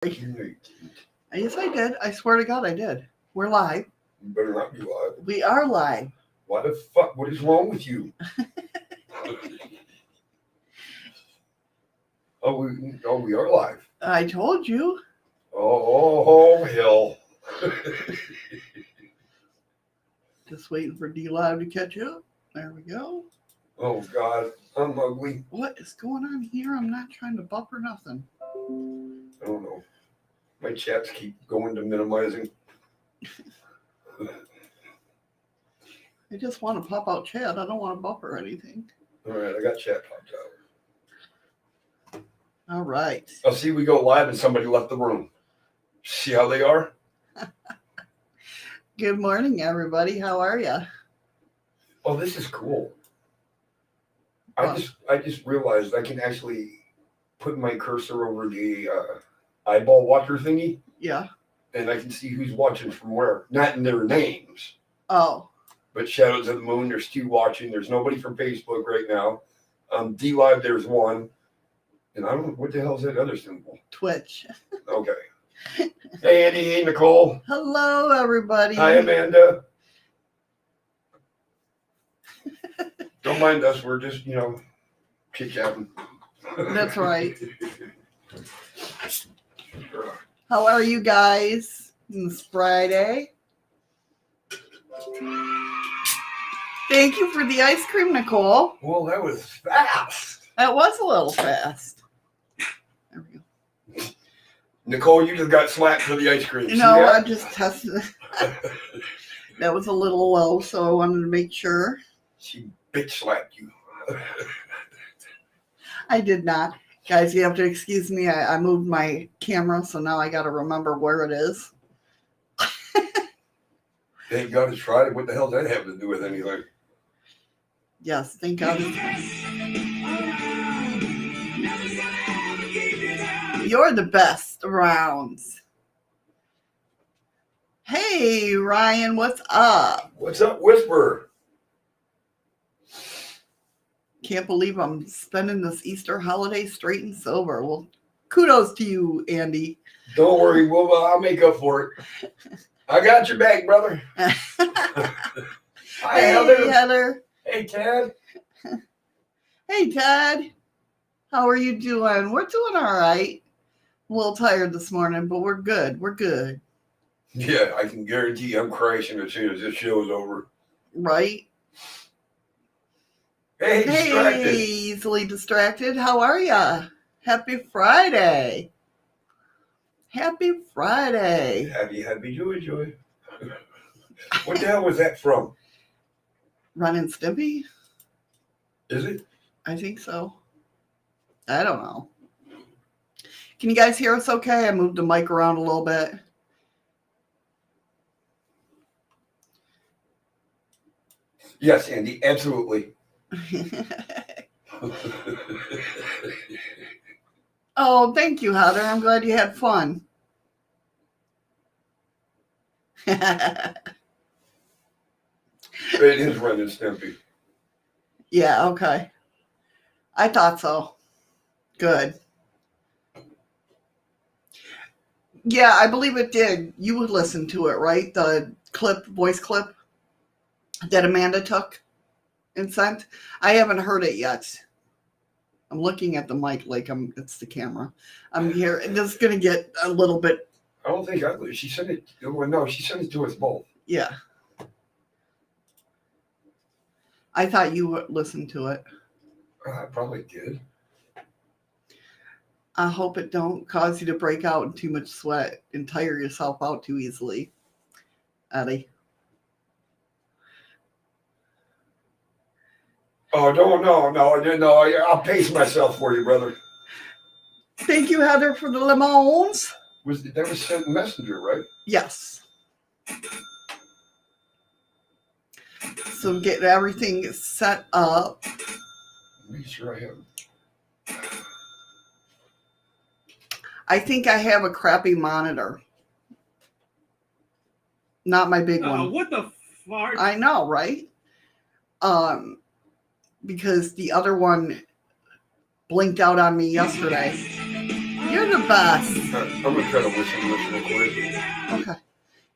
Yes, I did. I swear to God, I did. We're live. You better not be live. We are live. Why the fuck? What is wrong with you? we are live. I told you. Oh hell. Just waiting for D-Live to catch up. There we go. Oh God, I'm ugly. What is going on here? I'm not trying to buffer nothing. I don't know. My chats keep going to minimizing. I just want to pop out chat. I don't want to buffer anything. All right, I got chat popped out. All right. I'll see we go live and somebody left the room. See how they are? Good morning, everybody. How are you? Oh, this is cool. I just realized I can actually put my cursor over the eyeball watcher thingy. Yeah. And I can see who's watching from where. Not in their names. Oh. But Shadows of the Moon, there's 2 watching. There's nobody from Facebook right now. D-Live, there's 1. And I don't know, what the hell is that other symbol? Twitch. Okay. Hey, Andy. Hey, Nicole. Hello, everybody. Hi, Amanda. Don't mind us. We're just, chit-chatting. That's right. How are you guys? It's Friday. Thank you for the ice cream, Nicole. Well, that was fast. That was a little fast. There we go. Nicole, you just got slapped for the ice cream. No, I just tested it. That was a little low, so I wanted to make sure. She bitch slapped you. I did not. Guys, you have to excuse me. I moved my camera, so now I got to remember where it is. Thank God it's Friday. What the hell does that have to do with anything? Yes, thank God. You're the best around. Hey, Ryan, what's up? What's up, Whisper? Can't believe I'm spending this Easter holiday straight and sober. Well, kudos to you, Andy. Don't worry, I'll make up for it. I got your back, brother. Hi, Hey, Heather. Hey, Ted. Hey, Ted. How are you doing? We're doing all right. A little tired this morning, but we're good. We're good. Yeah, I can guarantee I'm crashing as soon as this show is over. Right? Hey, distracted. Easily distracted. How are ya? Happy Friday. Happy Friday. Happy, joy. What the hell was that from? Ren and Stimpy? Is it? I think so. I don't know. Can you guys hear us okay? I moved the mic around a little bit. Yes, Andy, absolutely. Oh, thank you, Heather. I'm glad you had fun. It is Ren and Stimpy. Yeah, okay. I thought so. Good. Yeah, I believe it did. You would listen to it, right? The voice clip that Amanda took and sent. I haven't heard it yet. I'm looking at the mic like it's the camera. I'm here. This is going to get a little bit. I don't think she sent it. Well, no, she sent it to us both. Yeah. I thought you would listen to it. I probably did. I hope it don't cause you to break out in too much sweat and tire yourself out too easily, Eddie. Oh, no. I'll pace myself for you, brother. Thank you, Heather, for the lemons. That was sent messenger, right? Yes. So get everything set up. Make sure I have. I think I have a crappy monitor. Not my big one. What the fuck? I know, right? Because the other one blinked out on me yesterday. You're You're the best. I'm going to try to listen to this real quick. Okay.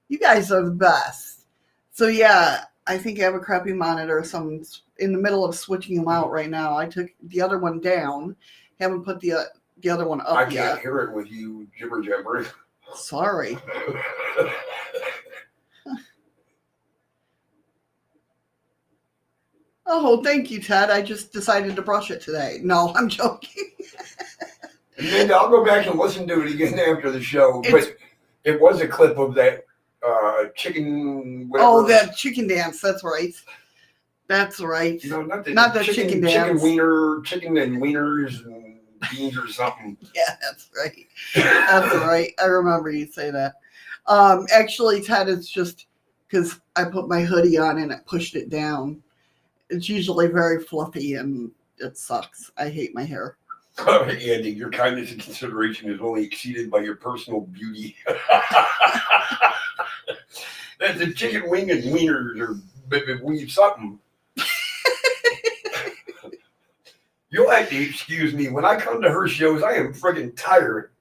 You guys are the best. So yeah, I think I have a crappy monitor, so I'm in the middle of switching them out right now. I took the other one down. Haven't put the other one up yet. I can't hear it with you jibber jabbering. Sorry. Oh, thank you, Ted. I just decided to brush it today. No, I'm joking. And then I'll go back and listen to it again after the show. But it was a clip of that chicken. Whatever. Oh, that chicken dance. That's right. That's right. No, not the chicken dance. Chicken and wieners and beans or something. Yeah, that's right. That's right. I remember you say that. Actually, Ted, it's just because I put my hoodie on and it pushed it down. It's usually very fluffy and it sucks. I hate my hair. Andy, your kindness and consideration is only exceeded by your personal beauty. That's a chicken wing and wieners or something. You'll have to excuse me. When I come to her shows, I am friggin' tired.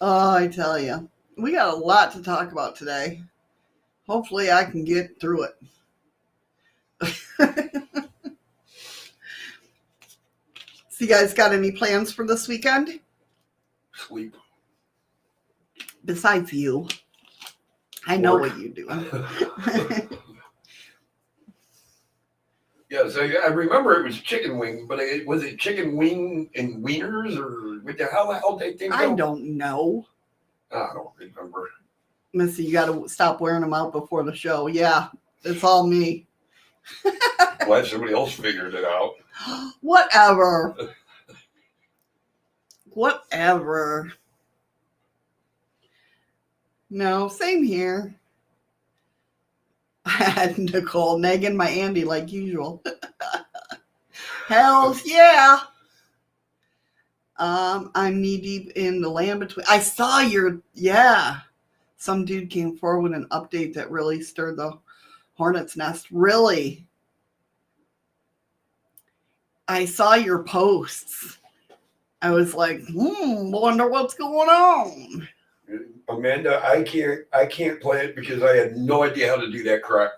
Oh, I tell you. We got a lot to talk about today. Hopefully I can get through it. So you guys got any plans for this weekend? Sleep. Besides you. I know what you're doing. Yes, I remember it was chicken wing, but was it chicken wing and wieners or what the hell did they I don't know. I don't remember. Missy, you got to stop wearing them out before the show. Yeah, it's all me. Glad somebody else figured it out. Whatever. Whatever. No, same here. I had Nicole nagging my Andy like usual. Hells yeah. I'm knee deep in the land between. I saw some dude came forward with an update that really stirred the hornet's nest. Really? I saw your posts. I was like, wonder what's going on. Amanda, I can't play it because I had no idea how to do that crap.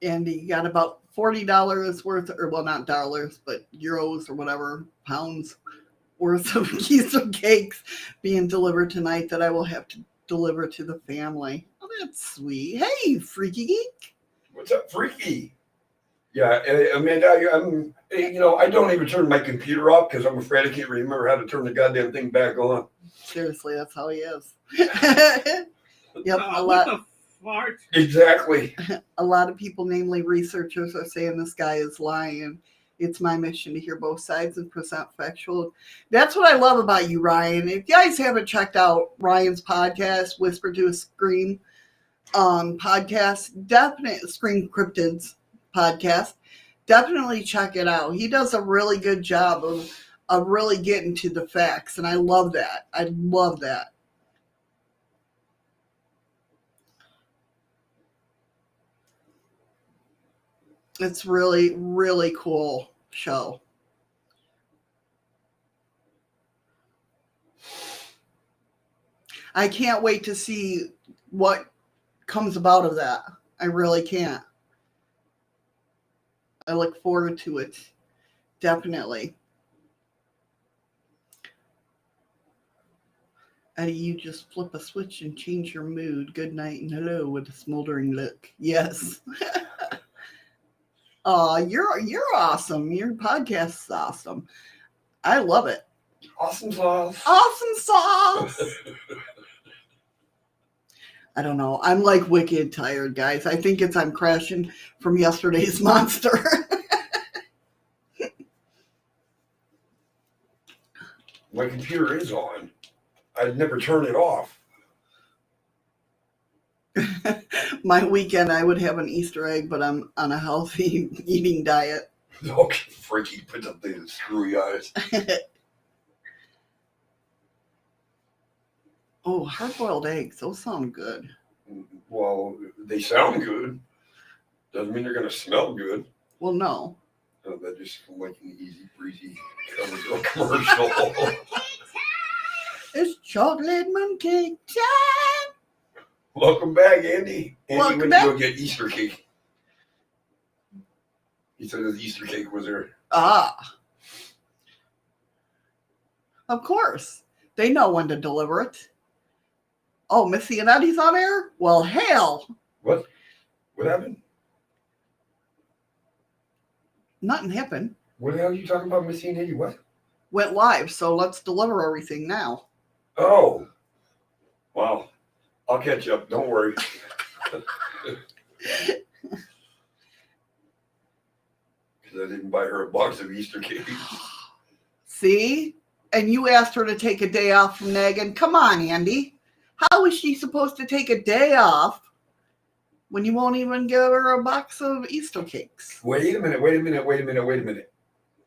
And you got about $40 worth, or well, not dollars, but euros or whatever, pounds worth of keys of cakes being delivered tonight that I will have to deliver to the family. Oh, that's sweet. Hey, Freaky Geek. What's up, Freaky? Yeah, Amanda, I don't even turn my computer off because I'm afraid I can't remember how to turn the goddamn thing back on. Seriously, that's how he is. Yep, a lot. Exactly. A lot of people, namely researchers, are saying this guy is lying. It's my mission to hear both sides and present factual. That's what I love about you, Ryan. If you guys haven't checked out Ryan's podcast, Whisper to a Scream podcast, definitely Scream Cryptids podcast, definitely check it out. He does a really good job of really getting to the facts, and I love that. I love that. It's really, really cool show. I can't wait to see what comes about of that. I really can't. I look forward to it. Definitely. Eddie, you just flip a switch and change your mood. Good night and hello with a smoldering look. Yes. Oh, you're awesome. Your podcast is awesome. I love it. Awesome sauce. Awesome sauce. I don't know. I'm like wicked tired, guys. I think I'm crashing from yesterday's monster. My computer is on. I'd never turn it off. My weekend, I would have an Easter egg, but I'm on a healthy eating diet. Okay, Freaky, put up the screwy eyes. Oh, hard-boiled eggs. Those sound good. Well, they sound good. Doesn't mean they're going to smell good. Well, no. Oh, that just like an easy breezy commercial. It's chocolate mooncake time. Welcome back, Andy. Andy Welcome went back. to go get Easter cake. He said the Easter cake was there. Ah. Of course. They know when to deliver it. Oh, Missy and Eddie's on air? Well, hell. What? What happened? Nothing happened. What the hell are you talking about, Missy and Eddie? What? Went live, so let's deliver everything now. Oh. Wow. I'll catch up. Don't worry. Because I didn't buy her a box of Easter cake. See? And you asked her to take a day off from nagging. Come on, Andy. How is she supposed to take a day off when you won't even give her a box of Easter cakes? Wait a minute.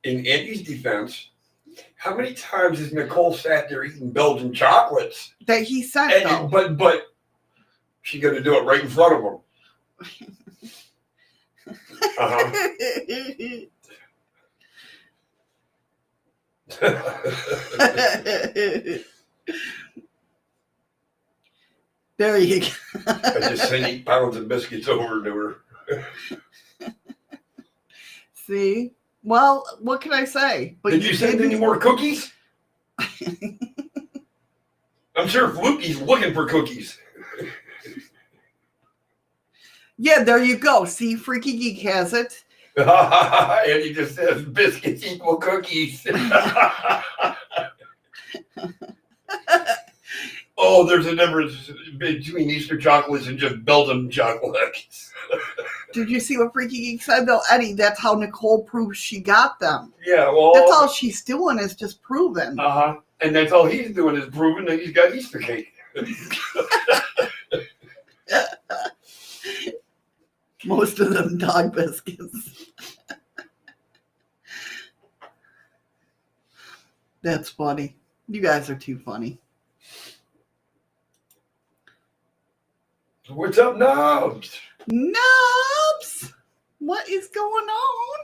In Andy's defense, how many times has Nicole sat there eating Belgian chocolates? That he sent, though. But she's going to do it right in front of him. There you go. I just sent 8 pounds of biscuits over to her. See? Well, what can I say? But Did you send any more cookies? I'm sure Flukey's looking for cookies. Yeah, there you go. See, Freaky Geek has it. And he just says biscuits equal cookies. Oh, there's a difference between Easter chocolates and just Belgian chocolates. Did you see what Freaky Geek said, though? Eddie, that's how Nicole proves she got them. Yeah, well. That's all she's doing is just proving. Uh-huh. And that's all he's doing is proving that he's got Easter cake. Most of them dog biscuits. That's funny. You guys are too funny. What's up, Nubs? Nubs! What is going on?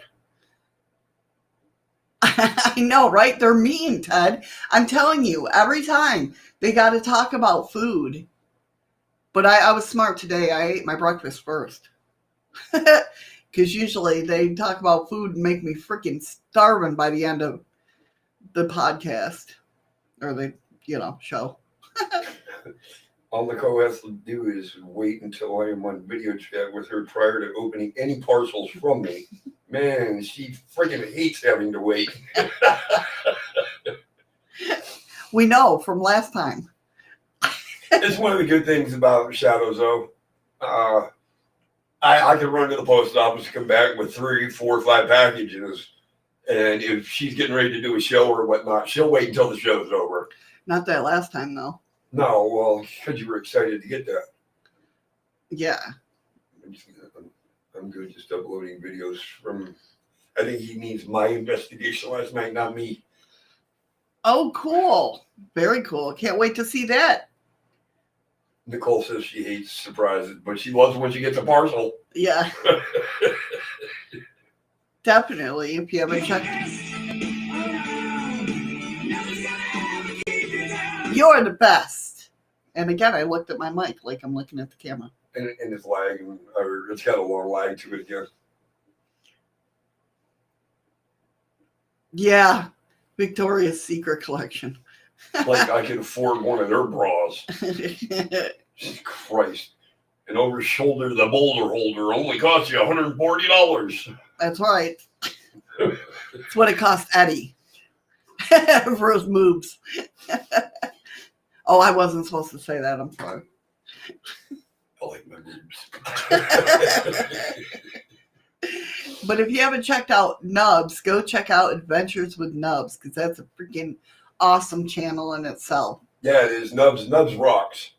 I know, right? They're mean, Ted. I'm telling you, every time they got to talk about food. But I was smart today. I ate my breakfast first. Because usually they talk about food and make me freaking starving by the end of the podcast. Or the, show. All Nicole has to do is wait until I am on video chat with her prior to opening any parcels from me. Man, she freaking hates having to wait. We know from last time. It's one of the good things about Shadows, though. I can run to the post office, come back with 3, 4, 5 packages. And if she's getting ready to do a show or whatnot, she'll wait until the show's over. Not that last time, though. No, well, because you were excited to get that. Yeah. I'm good just uploading videos from, I think he needs my investigation last night, not me. Oh, cool. Very cool. Can't wait to see that. Nicole says she hates surprises, but she loves when she gets a parcel. Yeah. Definitely. If you haven't checked. You're the best. And again, I looked at my mic like I'm looking at the camera. And it's lagging, or it's got a long lag to it again. Yeah. Victoria's Secret collection. Like I can afford one of their bras. Jesus Christ. And over shoulder, the boulder holder only costs you $140. That's right. That's what it cost Eddie for his moves. Oh, I wasn't supposed to say that. I'm sorry. I like my boobs. But if you haven't checked out Nubs, go check out Adventures with Nubs, because that's a freaking awesome channel in itself. Yeah, it is. Nubs rocks.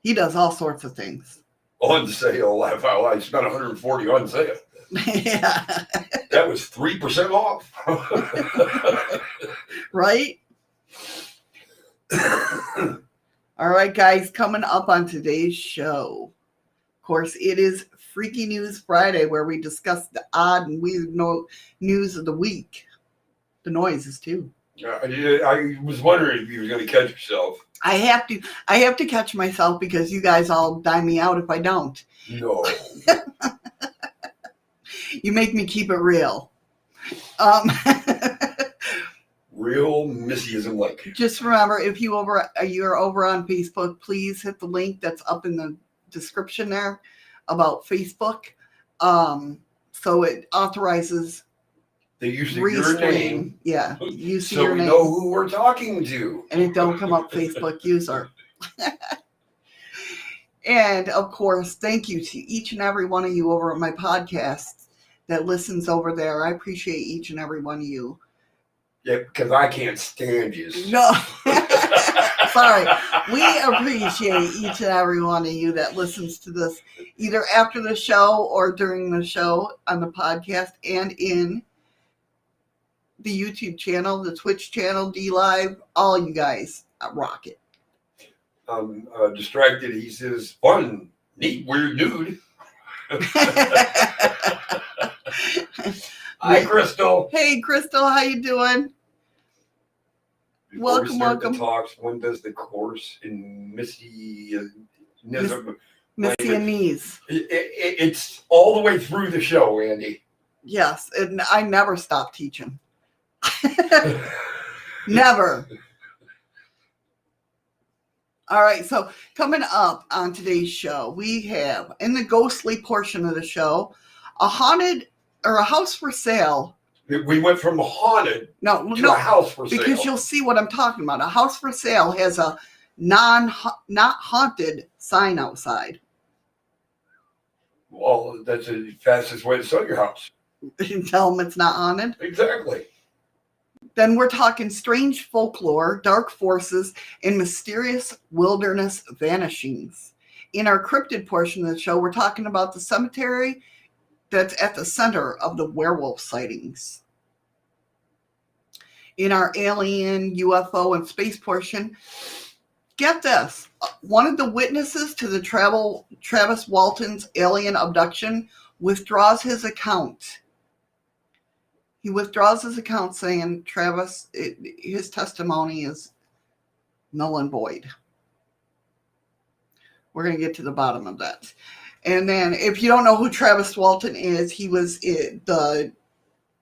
He does all sorts of things. On sale. I spent $140 on sale. Yeah. That was 3% off. Right? All right, guys, coming up on today's show. Of course, it is Freaky News Friday, where we discuss the odd and weird news of the week. The noises too. I was wondering if you were going to catch yourself. I have to catch myself because you guys all die me out if I don't. No. You make me keep it real. Real Missyism like. Just remember, if you're over on Facebook, please hit the link that's up in the description there about Facebook. So it authorizes the use of your name. Yeah, use so your we name. know who we're talking to. And it don't come up Facebook user. And of course, thank you to each and every one of you over at my podcast that listens over there. I appreciate each and every one of you. Yeah, because I can't stand you. No. Sorry. We appreciate each and every one of you that listens to this either after the show or during the show on the podcast and in the YouTube channel, the Twitch channel, D-Live, all you guys rock it. Distracted, he says, fun, neat, weird dude. Hi, Crystal. Hey, Crystal, how you doing? Before Welcome. The talks, when does the course in Missy and Knees? It's all the way through the show, Andy. Yes, and I never stop teaching. Never. All right, so coming up on today's show, we have in the ghostly portion of the show a haunted or a house for sale. We went from haunted to a house for sale. Because you'll see what I'm talking about. A house for sale has a not haunted sign outside. Well, that's the fastest way to sell your house. Tell them it's not haunted. Exactly. Then we're talking strange folklore, dark forces, and mysterious wilderness vanishings. In our cryptid portion of the show, we're talking about the cemetery that's at the center of the werewolf sightings. In our alien, UFO, and space portion, get this. One of the witnesses to the Travis Walton's alien abduction withdraws his account. He withdraws his account saying his testimony is null and void. We're going to get to the bottom of that. And then if you don't know who Travis Walton is, he was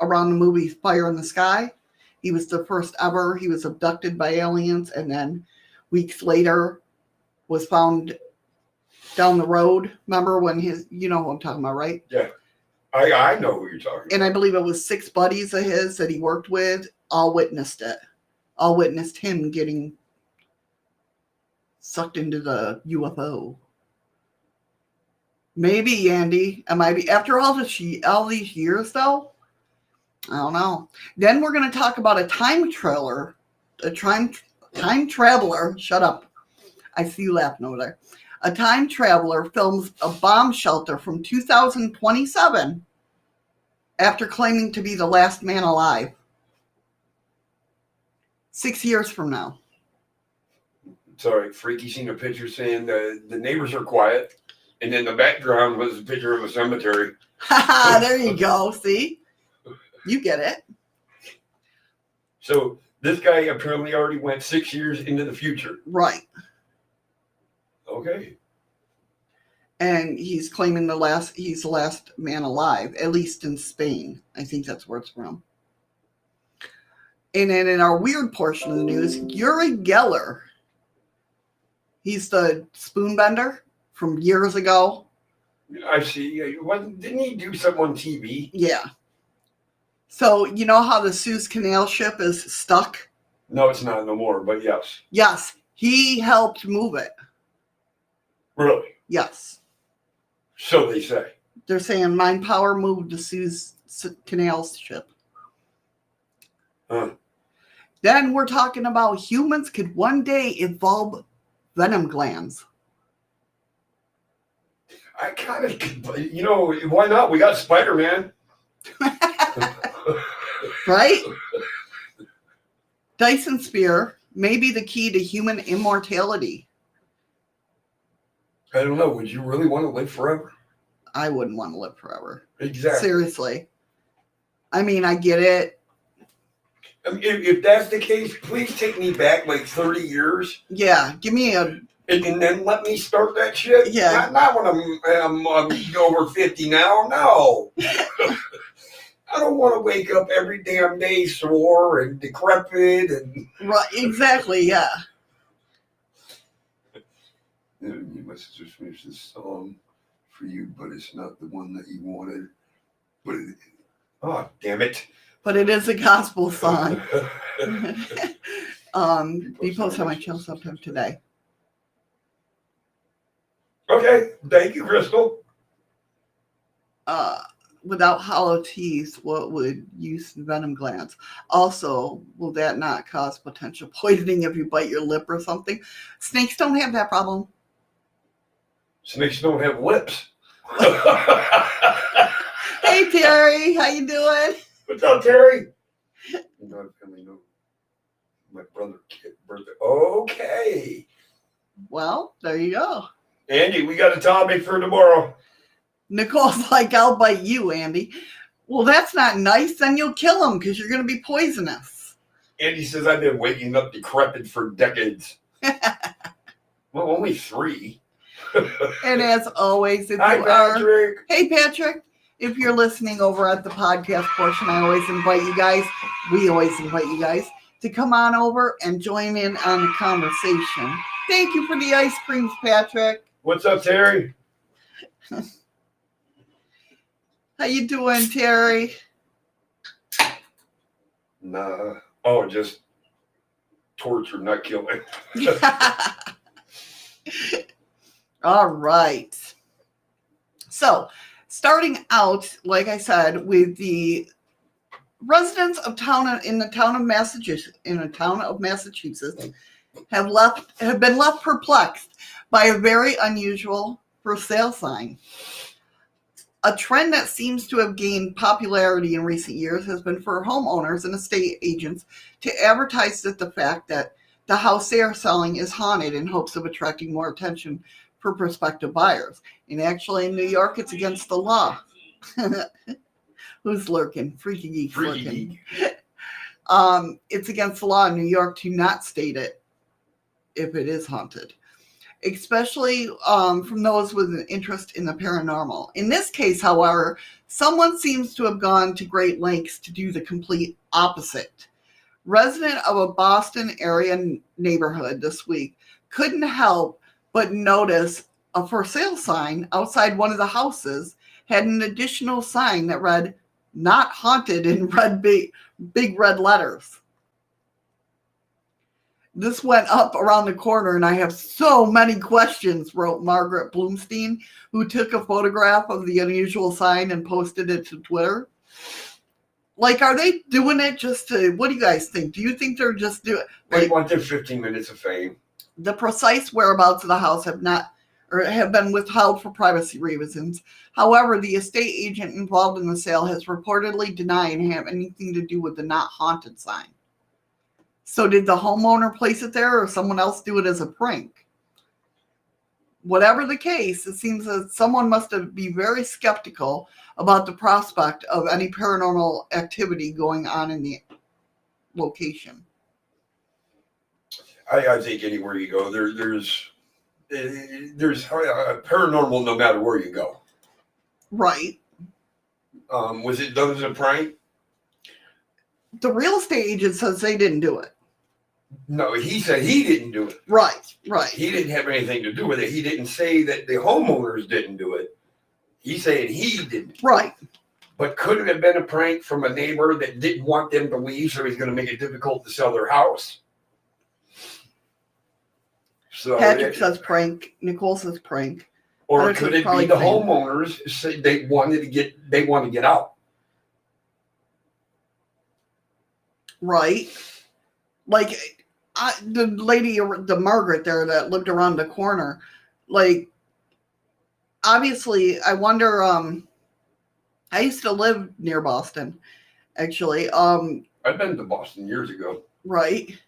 around the movie Fire in the Sky. He was the first ever. He was abducted by aliens and then weeks later was found down the road. Remember when you know who I'm talking about, right? Yeah. I know who you're talking about. And I believe it was 6 buddies of his that he worked with, all witnessed it. All witnessed him getting sucked into the UFO. Maybe, Andy. After all these years, though? I don't know. Then we're going to talk about a time traveler. Shut up. I see you laughing over there. A time traveler films a bomb shelter from 2027 after claiming to be the last man alive. 6 years from now. Sorry, Freaky seen a picture saying the neighbors are quiet, and in the background was a picture of a cemetery. There you go. See? You get it. So this guy apparently already went 6 years into the future. Right. Okay. And he's claiming he's the last man alive, at least in Spain. I think that's where it's from. And then in our weird portion of the news, Uri Geller. He's the spoon bender from years ago. I see. Didn't he do something on TV? Yeah. So you know how the Suez Canal ship is stuck? No, it's not no more, but yes. Yes. He helped move it. Really? Yes. So they say. They're saying mind power moved the Suez Canal ship. Huh. Then we're talking about humans could one day evolve venom glands. I kind of, why not? We got Spider-Man. Right? Dyson spear may be the key to human immortality. I don't know. Would you really want to live forever? I wouldn't want to live forever. Exactly. Seriously. I mean, I get it. I mean, if that's the case, please take me back like 30 years. Yeah, give me a... And then let me start that shit. Yeah. Not when I'm over 50 now. No. I don't want to wake up every damn day sore and decrepit and. Right, exactly, yeah. You must just finish this song for you, but it's not the one that you wanted. But oh, damn it! But it is a gospel song. Be posted on my channel sometime today. Okay, thank you, Crystal. Without hollow teeth, what would use venom glands? Also, will that not cause potential poisoning if you bite your lip or something? Snakes don't have that problem. Snakes don't have lips. Hey Terry, how you doing? What's up, Terry? My family know my brother kid birthday. Okay. Well, there you go. Andy, we got a topic for tomorrow. Nicole's like, I'll bite you, Andy. Well, that's not nice. Then you'll kill him because you're going to be poisonous. Andy says I've been waking up decrepit for decades. Well, only 3. And as always, if Hi, you Patrick. Hey, Patrick. If you're listening over at the podcast portion, I always invite you guys, we always invite you guys to come on over and join in on the conversation. Thank you for the ice creams, Patrick. What's up, Terry? How you doing, Terry? Nah. Oh, just torture, not killing. All right. So, starting out, like I said, with the residents of in the town of Massachusetts, have been left perplexed by a very unusual for sale sign. A trend that seems to have gained popularity in recent years has been for homeowners and estate agents to advertise the fact that the house they are selling is haunted in hopes of attracting more attention for prospective buyers. And actually in New York, it's against the law. Who's lurking? Freaky geek lurking. It's against the law in New York to not state it if it is haunted, especially from those with an interest in the paranormal. In this case, however, someone seems to have gone to great lengths to do the complete opposite. Resident of a Boston area neighborhood this week couldn't help but notice a for sale sign outside one of the houses had an additional sign that read, "Not haunted," in big red letters. This went up around the corner, and I have so many questions, wrote Margaret Bloomstein, who took a photograph of the unusual sign and posted it to Twitter. Like, are they doing it just to, what do you guys think? Do you think they're just doing They want their 15 minutes of fame. The precise whereabouts of the house have been withheld for privacy reasons. However, the estate agent involved in the sale has reportedly denied having anything to do with the not haunted sign. So did the homeowner place it there or someone else do it as a prank? Whatever the case, it seems that someone must be very skeptical about the prospect of any paranormal activity going on in the location. I think anywhere you go, there's paranormal no matter where you go. Right. Was it done as a prank? The real estate agent says they didn't do it. No, he said he didn't do it. Right. He didn't have anything to do with it. He didn't say that the homeowners didn't do it. He's saying he didn't. Right. But could it have been a prank from a neighbor that didn't want them to leave, so he's going to make it difficult to sell their house? So Patrick says prank. Nicole says prank. Or could it be the homeowners said they want to get out? Right. Like the lady, the Margaret there that lived around the corner, like, obviously, I wonder, I used to live near Boston, actually. I've been to Boston years ago. Right.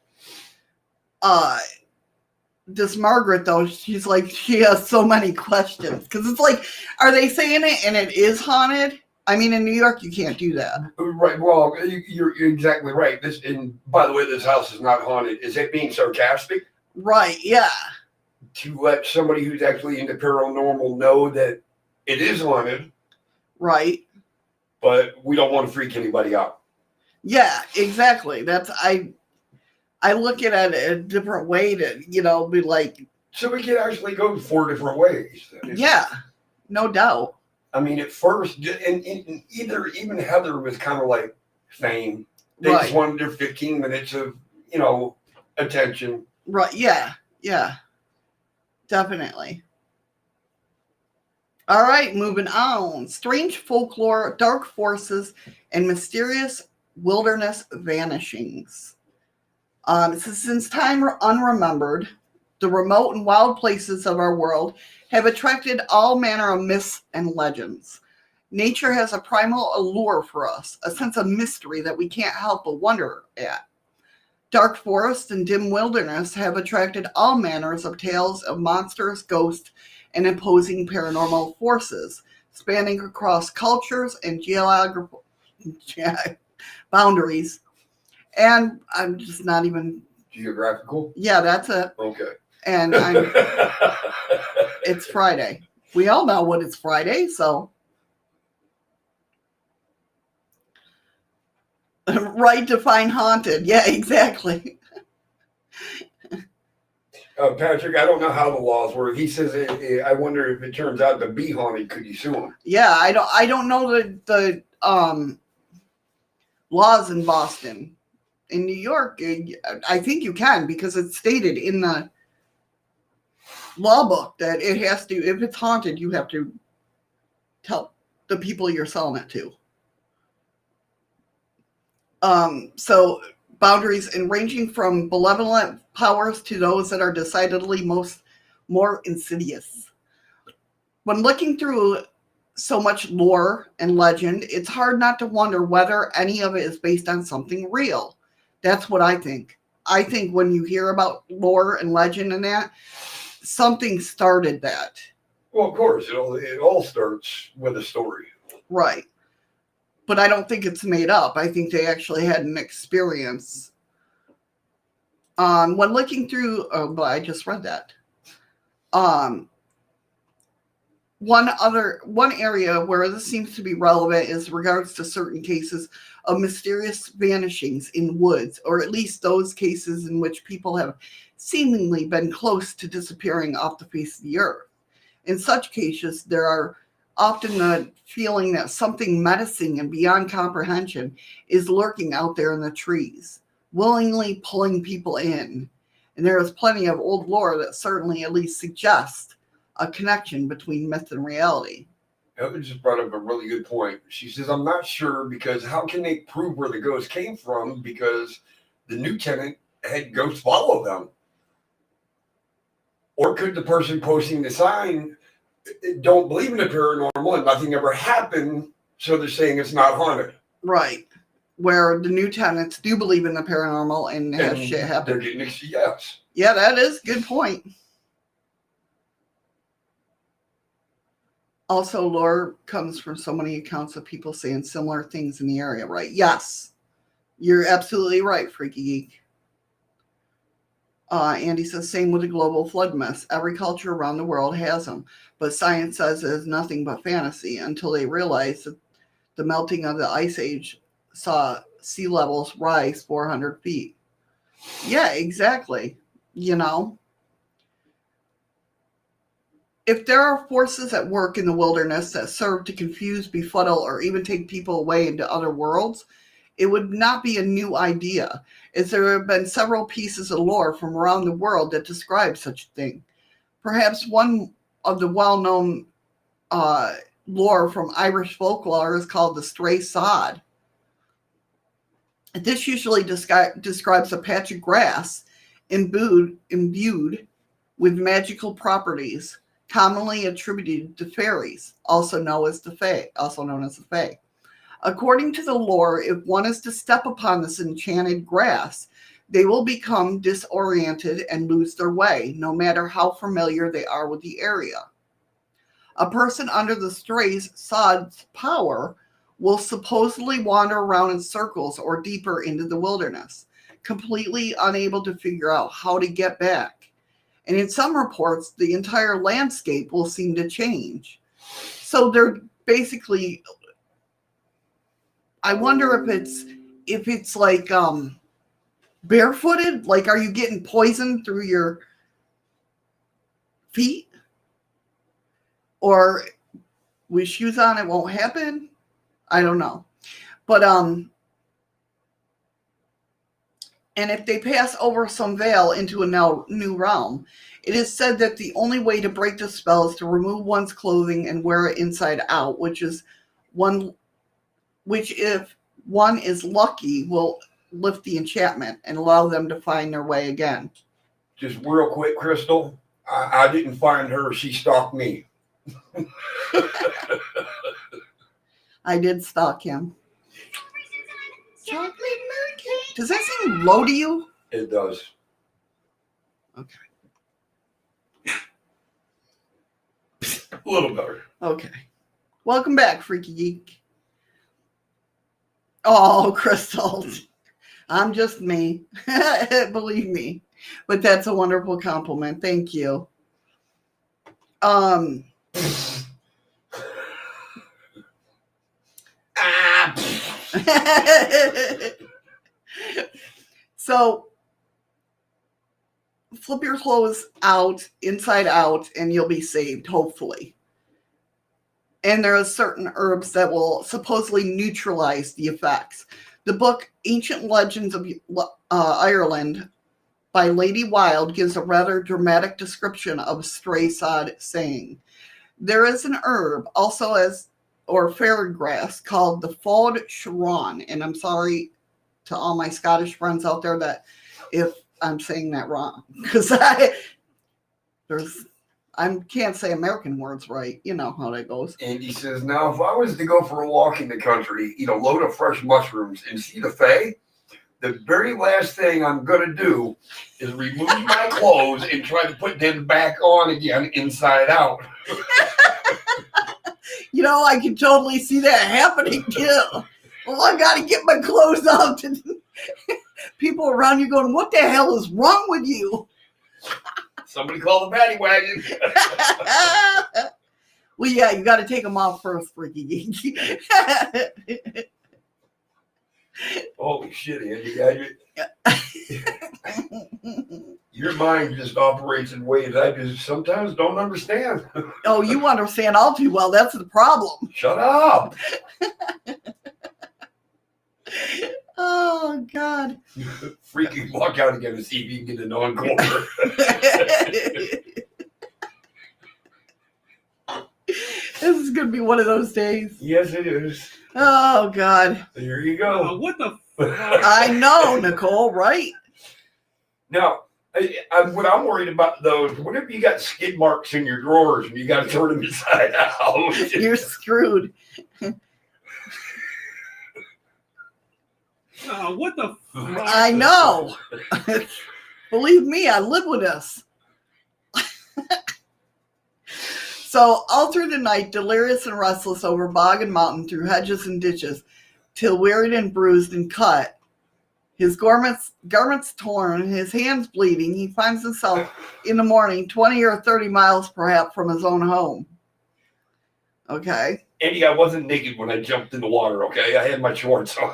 this Margaret, though, she's like, she has so many questions. Because it's like, are they saying it and it is haunted? I mean, in New York, you can't do that. Right. Well, you're exactly right. And by the way, this house is not haunted. Is it being sarcastic? Right, yeah. To let somebody who's actually into paranormal know that it is haunted. Right. But we don't want to freak anybody out. Yeah, exactly. I look at it a different way to, be like. So we can actually go 4 different ways. Yeah, no doubt. I mean, at first, and even Heather was kind of like fame. They just wanted their 15 minutes of, attention. Right, yeah, definitely. All right, moving on. Strange folklore, dark forces, and mysterious wilderness vanishings. Since time unremembered, the remote and wild places of our world have attracted all manner of myths and legends. Nature has a primal allure for us, a sense of mystery that we can't help but wonder at. Dark forests and dim wilderness have attracted all manners of tales of monsters, ghosts, and imposing paranormal forces, spanning across cultures and geographical boundaries. And I'm just not even... Geographical? Yeah, that's it. Okay. And it's Friday. We all know what it's Friday, so... Right to find haunted. Yeah, exactly. Patrick, I don't know how the laws work. He says, I wonder if it turns out to be haunted, could you sue him? Yeah, I don't know the laws in Boston. In New York, I think you can, because it's stated in the law book that it has to, if it's haunted, you have to tell the people you're selling it to. So boundaries and ranging from benevolent powers to those that are decidedly more insidious. When looking through so much lore and legend, it's hard not to wonder whether any of it is based on something real. That's what I think. I think when you hear about lore and legend and that, something started that. Well, of course, it all starts with a story. Right. But I don't think it's made up. I think they actually had an experience. When looking through, I just read that. One area where this seems to be relevant is regards to certain cases of mysterious vanishings in woods, or at least those cases in which people have seemingly been close to disappearing off the face of the earth. In such cases, there are often the feeling that something menacing and beyond comprehension is lurking out there in the trees, willingly pulling people in. And there is plenty of old lore that certainly at least suggests a connection between myth and reality. Heather just brought up a really good point. She says, I'm not sure, because how can they prove where the ghost came from? Because the new tenant had ghosts follow them. Or could the person posting the sign don't believe in the paranormal and nothing ever happened, so they're saying it's not haunted? Right. Where the new tenants do believe in the paranormal and has shit happen. They're getting yes. Yeah, that is a good point. Also, lore comes from so many accounts of people saying similar things in the area, right? Yes. You're absolutely right, Freaky Geek. Andy says, same with the global flood myths. Every culture around the world has them, but science says it is nothing but fantasy until they realize that the melting of the ice age saw sea levels rise 400 feet. Yeah, exactly. If there are forces at work in the wilderness that serve to confuse, befuddle, or even take people away into other worlds, it would not be a new idea, as there have been several pieces of lore from around the world that describe such a thing. Perhaps one of the well-known lore from Irish folklore is called the stray sod. This usually describes a patch of grass imbued with magical properties, commonly attributed to fairies, also known as the Fae. According to the lore, if one is to step upon this enchanted grass, They will become disoriented and lose their way, no matter how familiar they are with the area. A person under the stray sod's power will supposedly wander around in circles or deeper into the wilderness, completely unable to figure out how to get back. And in some reports, the entire landscape will seem to change. So they're basically, I wonder if it's like barefooted, like are you getting poisoned through your feet? Or with shoes on it won't happen? I don't know. But and if they pass over some veil into a new realm, it is said that the only way to break the spell is to remove one's clothing and wear it inside out, which if one is lucky, will lift the enchantment and allow them to find their way again. Just real quick, Crystal, I didn't find her. She stalked me. I did stalk him. Chocolate mooncake. Does that seem low to you? It does. Okay. A little better. Okay. Welcome back, Freaky Geek. Oh, Crystal. I'm just me. Believe me. But that's a wonderful compliment. Thank you. So flip your clothes out, inside out, and you'll be saved, hopefully. And there are certain herbs that will supposedly neutralize the effects. The book Ancient Legends of Ireland by Lady Wilde gives a rather dramatic description of stray sod, saying, there is an herb, or fairy grass, called the Fod Sharon. And I'm sorry to all my Scottish friends out there that if I'm saying that wrong, because I can't say American words right. You know how that goes. Andy says, now if I was to go for a walk in the country, eat a load of fresh mushrooms, and see the Fae, the very last thing I'm going to do is remove my clothes and try to put them back on again inside out. You know, I can totally see that happening too. Well, I got to get my clothes off. People around you going, what the hell is wrong with you? Somebody call the paddy wagon. Well, yeah, you got to take them off first, Freaky Geek. Holy shit, Andy. Your mind just operates in ways I just sometimes don't understand. Oh, you understand all too well. That's the problem. Shut up. Oh, God. Freaky walk out again to see if you can get an encore. This is going to be one of those days. Yes, it is. Oh, God. There you go. What the I know, Nicole, right? Now, what I'm worried about, though, is what if you got skid marks in your drawers and you got to turn them inside out? You're screwed. What the I know. Believe me, I live with this. So, all through the night, delirious and restless over bog and mountain, through hedges and ditches, till wearied and bruised and cut, his garments torn, his hands bleeding, he finds himself in the morning 20 or 30 miles perhaps from his own home. Okay. Andy, I wasn't naked when I jumped in the water, okay? I had my shorts on.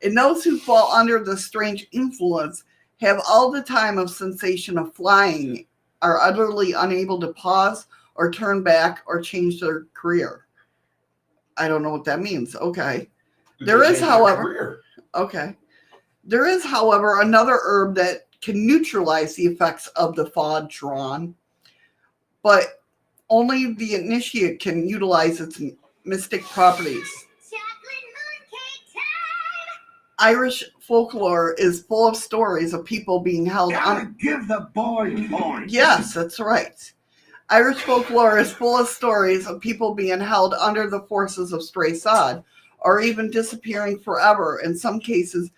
And those who fall under the strange influence have all the time of sensation of flying, are utterly unable to pause or turn back or change their career. I don't know what that means. Okay. There is, however, another herb that can neutralize the effects of the Fod Sharon, but only the initiate can utilize its mystic properties. Irish folklore is full of stories of people being held give the boy points. Yes, that's right. Irish folklore is full of stories of people being held under the forces of stray sod, or even disappearing forever. In some cases,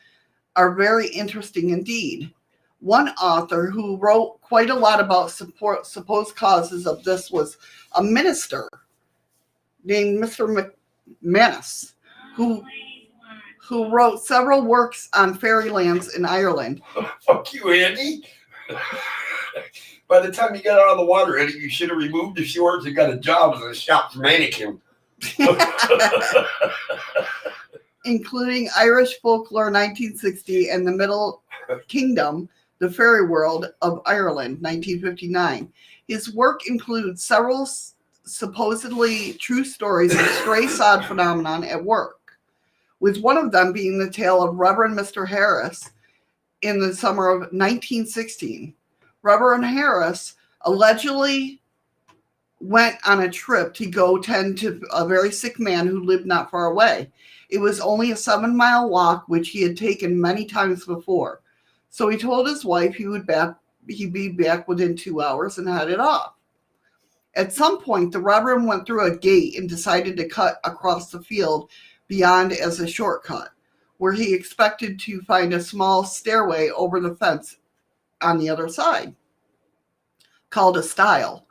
are very interesting indeed. One author who wrote quite a lot about supposed causes of this was a minister named Mr. McManus, who wrote several works on fairylands in Ireland. Fuck you, Andy. By the time you got out of the water, Eddie, you should have removed the shorts and got a job as a shop mannequin. Including Irish Folklore 1960 and the Middle Kingdom, the Fairy World of Ireland 1959. His work includes several supposedly true stories of stray sod phenomenon at work, with one of them being the tale of Reverend Mr. Harris in the summer of 1916. Reverend Harris allegedly went on a trip to go tend to a very sick man who lived not far away. It was only a 7-mile walk, which he had taken many times before. So he told his wife he'd be back within 2 hours and headed off. At some point, the Reverend went through a gate and decided to cut across the field beyond as a shortcut, where he expected to find a small stairway over the fence on the other side, called a stile,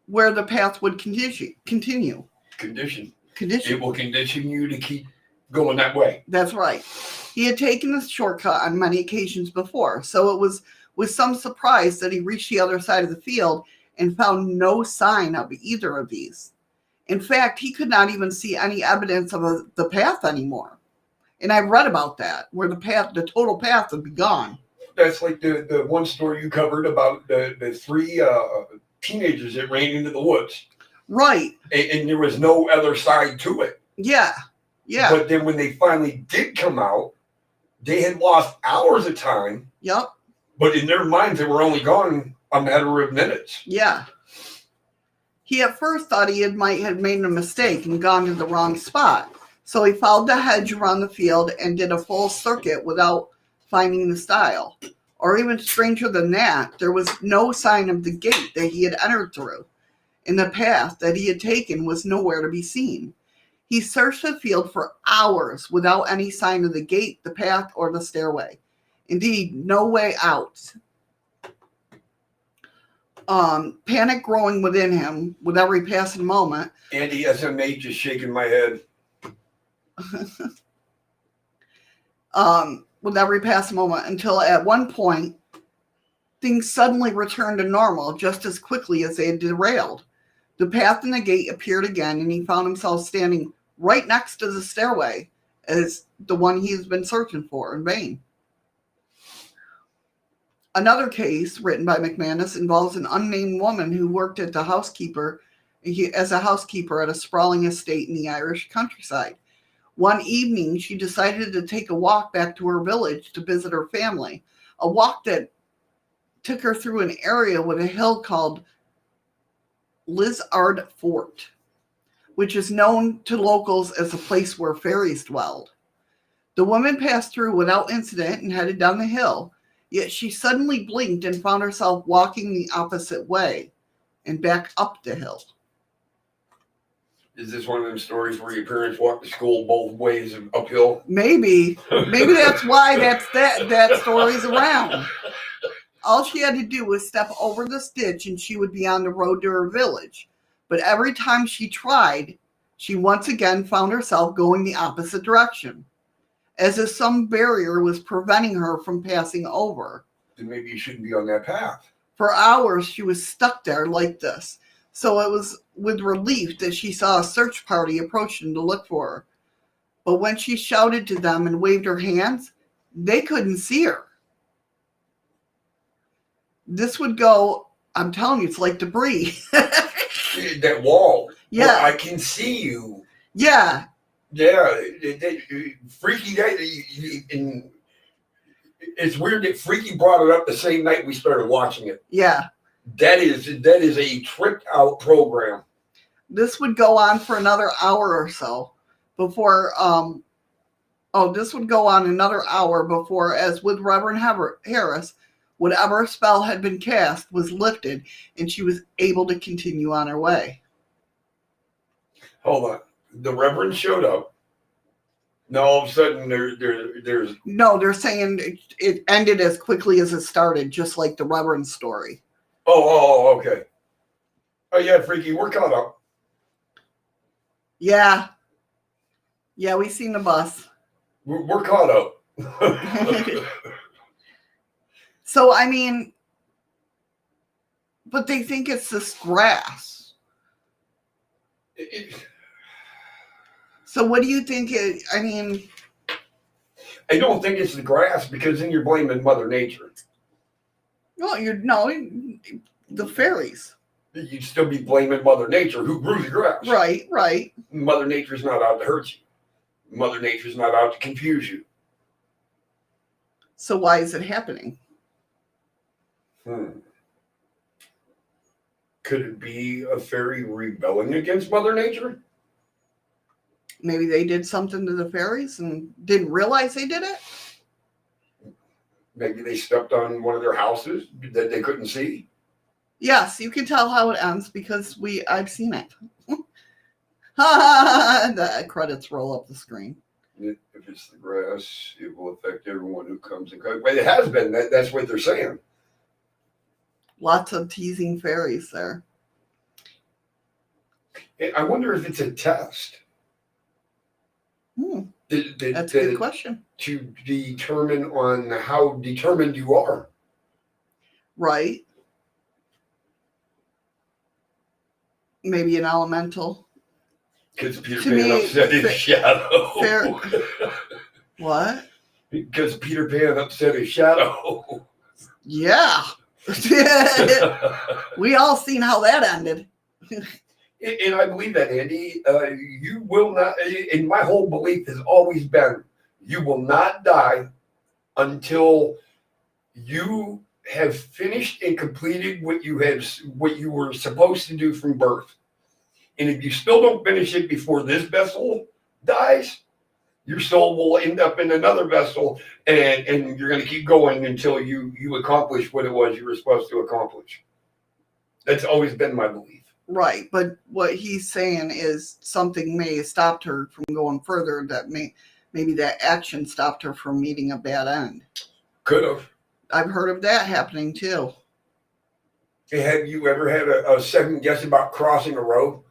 where the path would continue. Condition. Condition. It will condition you to keep going that way. That's right. He had taken this shortcut on many occasions before, so it was with some surprise that he reached the other side of the field and found no sign of either of these. In fact, he could not even see any evidence of the path anymore. And I read about that, where the total path would be gone. That's like the one story you covered about the 3 teenagers that ran into the woods. Right. And there was no other side to it. Yeah. Yeah. But then when they finally did come out, they had lost hours of time. Yep. But in their minds, they were only gone a matter of minutes. Yeah. He at first thought he might have made a mistake and gone to the wrong spot. So he followed the hedge around the field and did a full circuit without finding the stile. Or even stranger than that, there was no sign of the gate that he had entered through, and the path that he had taken was nowhere to be seen. He searched the field for hours without any sign of the gate, the path, or the stairway. Indeed, no way out. Panic growing within him with every passing moment. Andy, SMA, just shaking my head. With every passing moment, until at one point, things suddenly returned to normal just as quickly as they had derailed. The path and the gate appeared again, and he found himself standing right next to the stairway as the one he has been searching for in vain. Another case written by McManus involves an unnamed woman who worked as a housekeeper at a sprawling estate in the Irish countryside. One evening, she decided to take a walk back to her village to visit her family, a walk that took her through an area with a hill called Lizard Fort, which is known to locals as a place where fairies dwelled. The woman passed through without incident and headed down the hill, yet she suddenly blinked and found herself walking the opposite way and back up the hill. Is this one of them stories where your parents walk to school both ways uphill? Maybe that's why that story's around. All she had to do was step over this ditch and she would be on the road to her village. But every time she tried, she once again found herself going the opposite direction, as if some barrier was preventing her from passing over. Then maybe you shouldn't be on that path. For hours, she was stuck there like this. So it was with relief that she saw a search party approaching to look for her. But when she shouted to them and waved her hands, they couldn't see her. This would go, I'm telling you, it's like debris. That wall. Yeah. Well, I can see you. Yeah. Yeah. Freaky. And it's weird that Freaky brought it up the same night we started watching it. Yeah. That is a tripped out program. This would go on for another hour or so before, this would go on another hour before, as with Reverend Harris, whatever spell had been cast was lifted and she was able to continue on her way. Hold on. The Reverend showed up. No, all of a sudden there's. No, they're saying it ended as quickly as it started, just like the Reverend story. Oh, okay. Oh yeah, Freaky, we're caught up. Yeah. Yeah, we seen the bus. We're caught up. So, I mean, but they think it's this grass. So what do you think I mean... I don't think it's the grass, because then you're blaming Mother Nature. No, the fairies. You'd still be blaming Mother Nature, who grew the grass. Right. Mother Nature's not out to hurt you. Mother Nature's not out to confuse you. So why is it happening? Could it be a fairy rebelling against Mother Nature? Maybe they did something to the fairies and didn't realize they did it? Maybe they stepped on one of their houses that they couldn't see? Yes, you can tell how it ends because I've seen it. The credits roll up the screen. If it's the grass, it will affect everyone who comes in contact. But it has been. That's what they're saying. Lots of teasing fairies there. I wonder if it's a test. That's a good question. To determine on how determined you are. Right. Maybe an elemental. Because Peter Pan upset his shadow. What? Because Peter Pan upset his shadow. Yeah. We all seen how that ended. And I believe that, Andy. You will not, and my whole belief has always been, you will not die until you have finished and completed what you were supposed to do from birth. And if you still don't finish it before this vessel dies, your soul will end up in another vessel, and you're going to keep going until you accomplish what it was you were supposed to accomplish. That's always been my belief. Right, but what he's saying is something may have stopped her from going further. Maybe that action stopped her from meeting a bad end. Could have. I've heard of that happening too. Hey, have you ever had a second guess about crossing a road,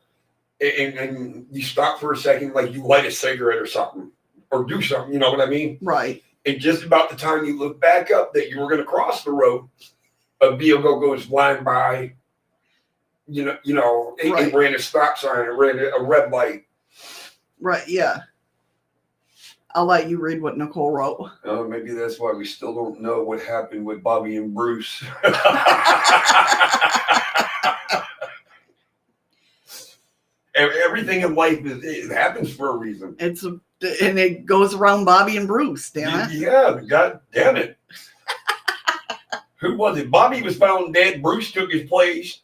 and you stop for a second, like you light a cigarette or something, or do something? You know what I mean? Right. And just about the time you look back up that you were going to cross the road, a vehicle goes flying by. Right. It ran a stop sign, it ran a red light. Right, yeah. I'll let you read what Nicole wrote. Maybe that's why we still don't know what happened with Bobby and Bruce. Everything in life it happens for a reason. And it goes around Bobby and Bruce, damn it. Yeah, God damn it. Who was it? Bobby was found dead. Bruce took his place.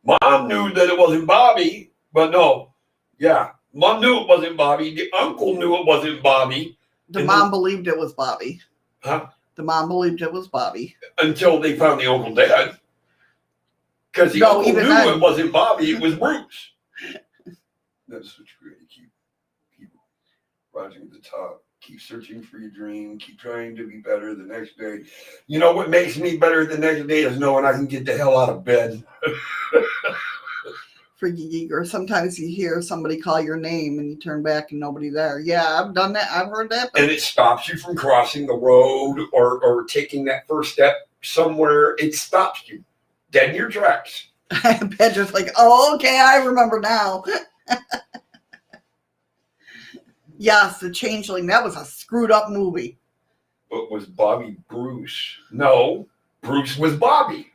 Mom knew that it wasn't Bobby, but no. Yeah, Mom knew it wasn't Bobby. The uncle knew it wasn't Bobby. The mom believed it was Bobby. Huh? The mom believed it was Bobby. Until they found the uncle dead. Because the uncle knew it wasn't Bobby, it was Bruce. That's what you really keep rising to the top. Keep searching for your dream. Keep trying to be better the next day. You know what makes me better the next day is knowing I can get the hell out of bed. Freaky geek. Or sometimes you hear somebody call your name and you turn back and nobody there. Yeah, I've done that. I've heard that. And it stops you from crossing the road or taking that first step somewhere. It stops you dead in your tracks. Pedra's like, oh, okay, I remember now. Yes, The Changeling. That was a screwed up movie. But was Bobby Bruce? No, Bruce was Bobby.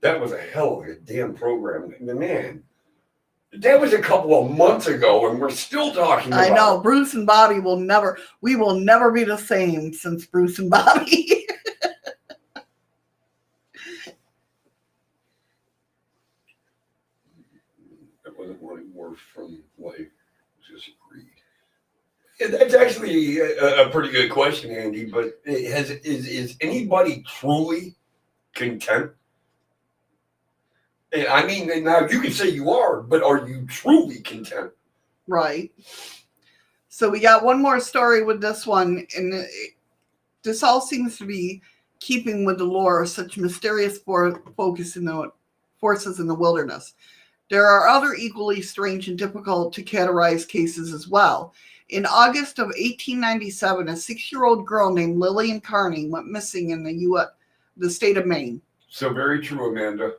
That was a hell of a damn program. Man, that was a couple of months ago and we're still talking about it. I know. Bruce and Bobby we will never be the same since Bruce and Bobby. That wasn't wanting more from life. Just agreed. Yeah, that's actually a pretty good question, Andy, but is anybody truly content? I mean, now you can say you are, but are you truly content? Right. So we got one more story with this one, and this all seems to be keeping with the lore of such mysterious forces in the wilderness. There are other equally strange and difficult to categorize cases as well. In August of 1897, a 6-year-old girl named Lillian Carney went missing in the state of Maine. So very true, Amanda.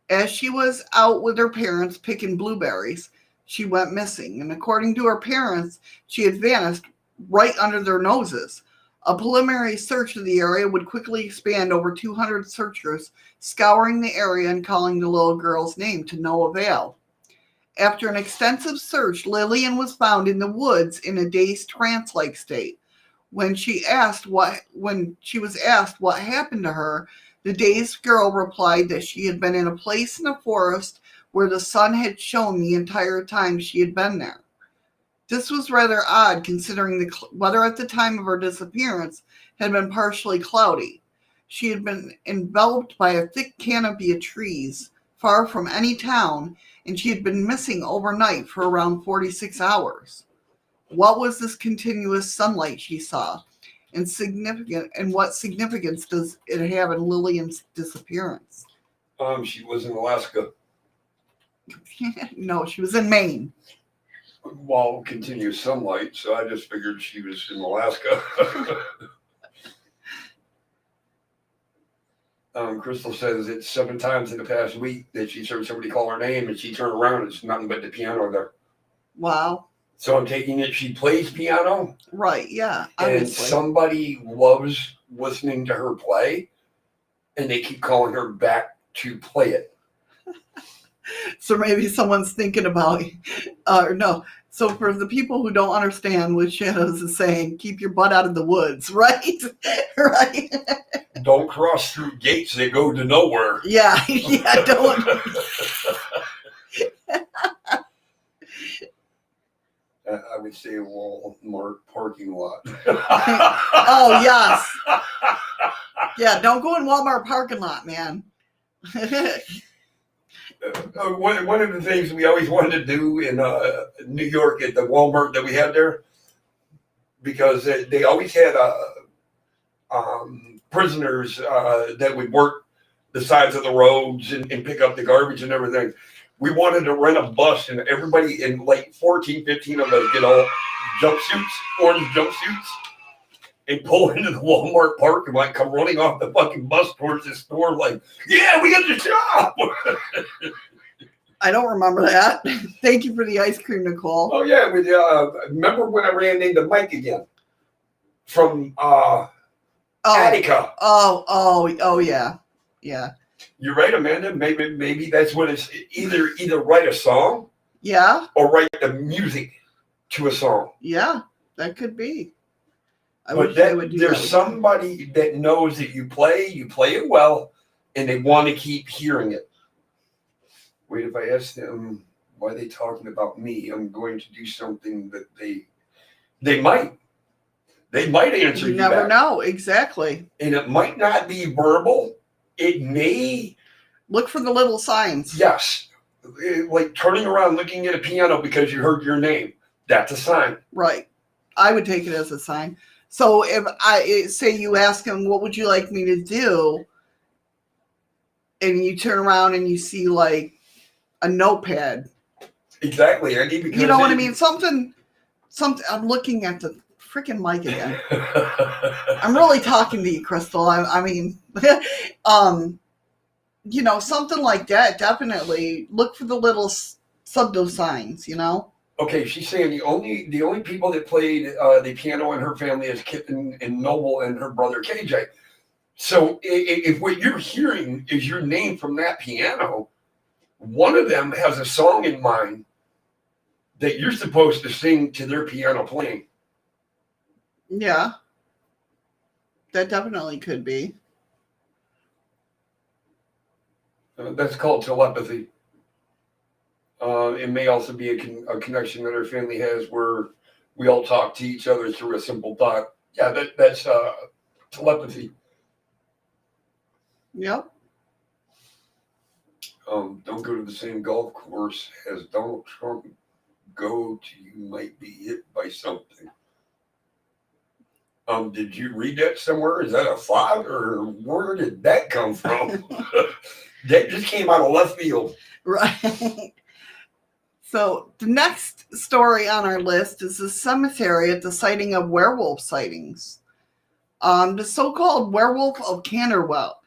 As she was out with her parents picking blueberries, she went missing, and according to her parents, she had vanished right under their noses. A preliminary search of the area would quickly expand over 200 searchers, scouring the area and calling the little girl's name to no avail. After an extensive search, Lillian was found in the woods in a dazed trance-like state. When she was asked what happened to her, the dazed girl replied that she had been in a place in the forest where the sun had shone the entire time she had been there. This was rather odd considering the weather at the time of her disappearance had been partially cloudy. She had been enveloped by a thick canopy of trees, far from any town, and she had been missing overnight for around 46 hours. What was this continuous sunlight she saw? And what significance does it have in Lillian's disappearance? She was in Alaska. No, she was in Maine. Well, continuous sunlight, so I just figured she was in Alaska. Crystal says it's 7 times in the past week that she's heard somebody call her name, and she turned around and it's nothing but the piano there. Wow. So I'm taking it she plays piano. Right, yeah. And Obviously. somebody loves listening to her play, and they keep calling her back to play it. So maybe someone's thinking about, no. So for the people who don't understand what Shadows is saying, keep your butt out of the woods, right? Right. Don't cross through gates that go to nowhere. Yeah, don't. I would say a Walmart parking lot. Oh, yes. Yeah, don't go in Walmart parking lot, man. One of the things we always wanted to do in New York at the Walmart that we had there, because they always had prisoners that would work the sides of the roads and pick up the garbage and everything. We wanted to rent a bus, and everybody in like 14, 15 of us get all jumpsuits, orange jumpsuits, and pull into the Walmart park and like come running off the fucking bus towards the store like, yeah, we got the job. I don't remember that. Thank you for the ice cream, Nicole. Oh, yeah. Remember when I ran into Mike again from Attica? Oh, yeah. Yeah. You're right, Amanda. Maybe that's what it's either write a song, yeah, or write the music to a song. Yeah, that could be. There's somebody that knows that you play it well, and they want to keep hearing it. Wait, if I ask them why they talking about me, I'm going to do something that they might answer. You never back. Know exactly, and it might not be verbal. It may. Look for the little signs. Yes. Like turning around looking at a piano because you heard your name. That's a sign. Right. I would take it as a sign. So if I say you ask him, what would you like me to do? And you turn around and you see like a notepad. Exactly, Andy. Because you know what I mean? Something, I'm looking at the freaking mic again. I'm really talking to you, Crystal. I mean, something like that. Definitely look for the little subtle signs. Okay, she's saying the only people that played the piano in her family is Kip and Noble and her brother KJ. So if what you're hearing is your name from that piano, one of them has a song in mind that you're supposed to sing to their piano playing. Yeah, that definitely could be. That's called telepathy. It may also be a connection that our family has where we all talk to each other through a simple thought. Yeah, that's telepathy. Yep. Don't go to the same golf course as Donald Trump go to, you might be hit by something. Did you read that somewhere? Is that a thought, or where did that come from? That just came out of left field. Right. So the next story on our list is the cemetery at the sighting of werewolf sightings. The so-called werewolf of Camberwell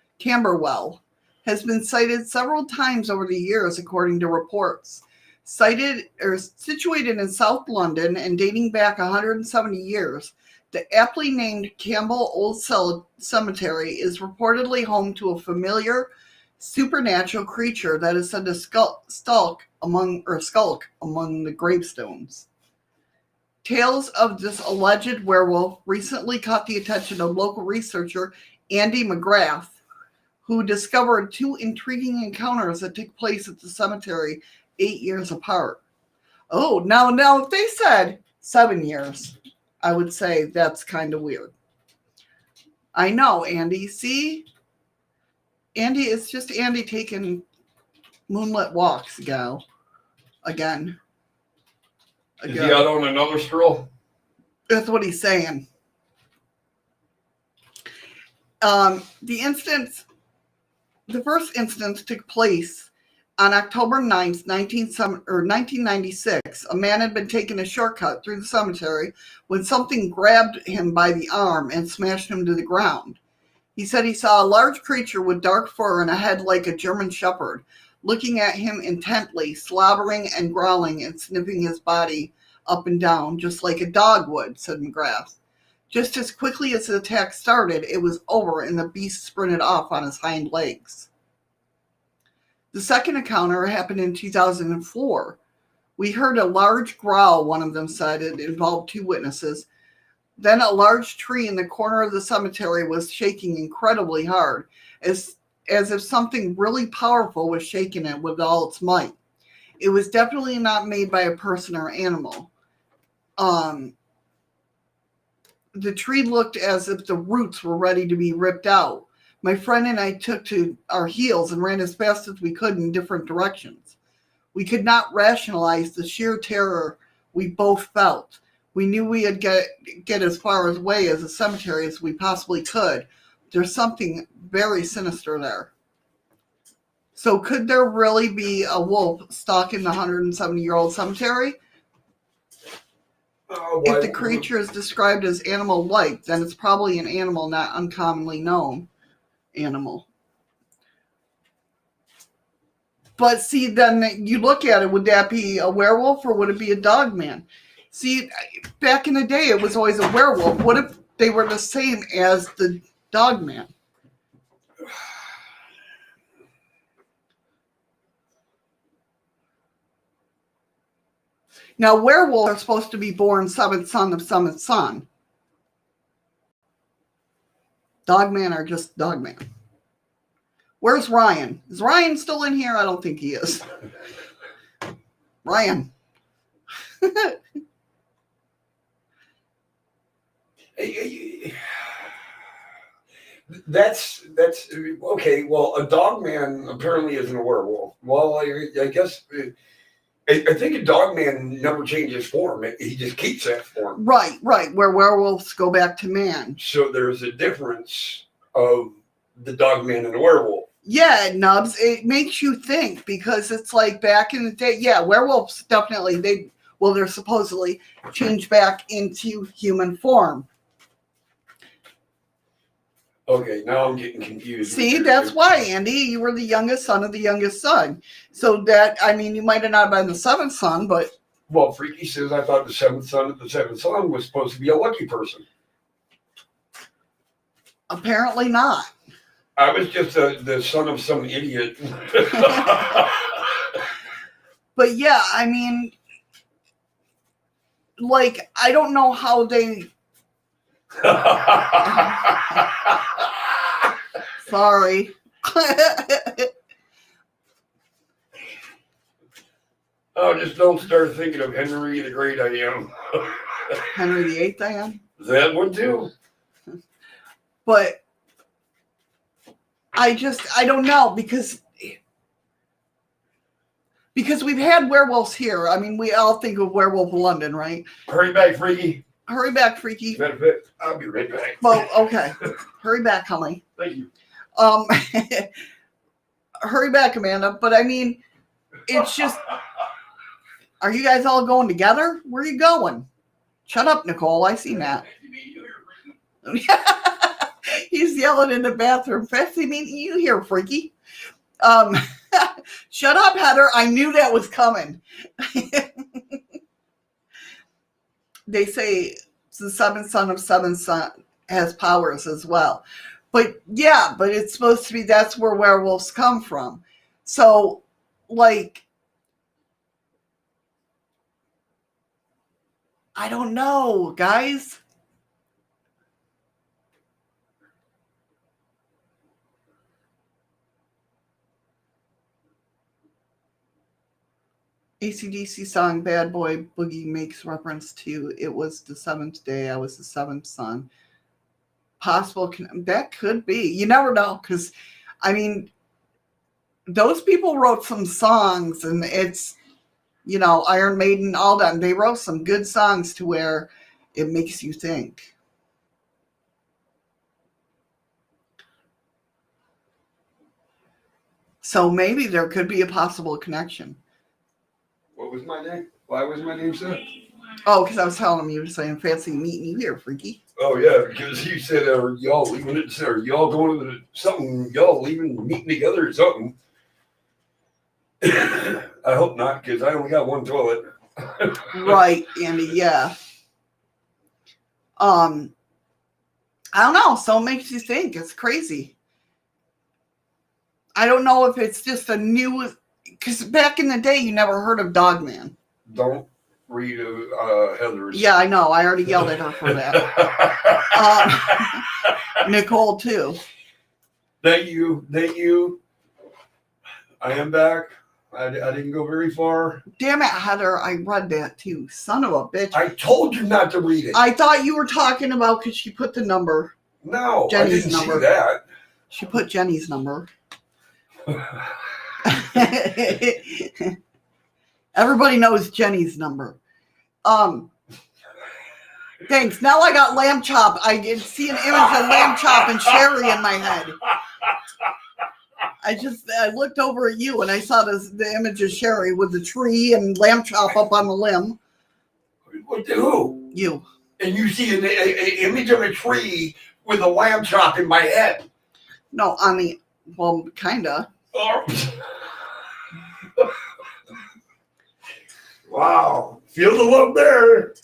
has been sighted several times over the years, according to reports. Sighted or situated in South London and dating back 170 years, the aptly named Campbell Old Cemetery is reportedly home to a familiar supernatural creature that is said to skulk among the gravestones. Tales of this alleged werewolf recently caught the attention of local researcher Andy McGrath, who discovered two intriguing encounters that took place at the cemetery 8 years apart. Oh, now if they said 7 years, I would say that's kind of weird. I know, Andy. See? Andy, it's just Andy taking moonlit walks again. Is he out on another stroll? That's what he's saying. The first instance took place on October 9th, 1996. A man had been taking a shortcut through the cemetery when something grabbed him by the arm and smashed him to the ground. He said he saw a large creature with dark fur and a head like a German shepherd, looking at him intently, slobbering and growling and sniffing his body up and down, just like a dog would, said McGrath. Just as quickly as the attack started, it was over and the beast sprinted off on his hind legs. The second encounter happened in 2004. We heard a large growl, one of them said. It involved two witnesses. Then a large tree in the corner of the cemetery was shaking incredibly hard, as if something really powerful was shaking it with all its might. It was definitely not made by a person or animal. The tree looked as if the roots were ready to be ripped out. My friend and I took to our heels and ran as fast as we could in different directions. We could not rationalize the sheer terror we both felt. We knew we had get as far away as the cemetery as we possibly could. There's something very sinister there. So could there really be a wolf stalking the 170-year-old cemetery? If the creature is described as animal-like, then it's probably an animal not uncommonly known animal. But see, then you look at it, would that be a werewolf or would it be a dog man? See, back in the day, it was always a werewolf. What if they were the same as the dog man? Now, werewolves are supposed to be born seventh son of seventh son. Dogman are just dogman. Where's Ryan? Is Ryan still in here? I don't think he is. Ryan. That's okay. Well, a dogman apparently isn't a werewolf. Well, I guess I think a dogman never changes form. He just keeps that form. Right. Where werewolves go back to man. So there's a difference of the dogman and the werewolf. Yeah, Nubs. It makes you think because it's like back in the day. Yeah, werewolves definitely they're supposedly changed back into human form. Okay, now I'm getting confused. See, that's why, Andy, you were the youngest son of the youngest son. So that, I mean, you might have not been the seventh son, but... Well, Freaky says I thought the seventh son of the seventh son was supposed to be a lucky person. Apparently not. I was just the son of some idiot. But yeah, I mean, like, I don't know how they... Sorry. Oh, just don't start thinking of Henry the Great I am. Henry VIII I am? That one too. But I don't know because Because we've had werewolves here. I mean, we all think of Werewolf of London, right? Hurry back, freaky. Hurry back, freaky. Matter of fact, I'll be right back. Well, okay. Hurry back, honey. Thank you. Hurry back, Amanda. But I mean, it's just, are you guys all going together? Where are you going? Shut up, Nicole. I see Matt. He's yelling in the bathroom. Fancy meeting you here, freaky. Shut up, Heather. I knew that was coming. They say the seventh son of seventh son has powers as well. But yeah, but it's supposed to be that's where werewolves come from. So, like, I don't know, guys. AC/DC song Bad Boy Boogie makes reference to it was the seventh day, I was the seventh son. Possible, that could be. You never know, because, I mean, those people wrote some songs, and it's, you know, Iron Maiden, all that. They wrote some good songs to where it makes you think. So maybe there could be a possible connection. What was my name? Why was my name said? Oh, because I was telling him you were saying fancy meeting you here, freaky. Oh yeah, because he said, "Are y'all leaving it? Or y'all going to something? Y'all leaving, meeting together or something?" I hope not, because I only got one toilet. Right, Andy. Yeah. I don't know. So it makes you think. It's crazy. I don't know if it's just a new. Because back in the day, you never heard of Dogman. Don't read Heather's. Yeah, I know. I already yelled at her for that. Nicole, too. Thank you. Thank you. I am back. I didn't go very far. Damn it, Heather. I read that, too. Son of a bitch. I told you not to read it. I thought you were talking about because she put the number. No, Jenny's I didn't number. see that. She put Jenny's number. Everybody knows Jenny's number. Thanks. Now I got lamb chop. I can see an image of lamb chop and Sherry in my head. I looked over at you and I saw the image of Sherry with the tree and lamb chop up on the limb. What the who? You. And you see an image of a tree with a lamb chop in my head. No, well, kinda. Oh. Wow. Feel the love there.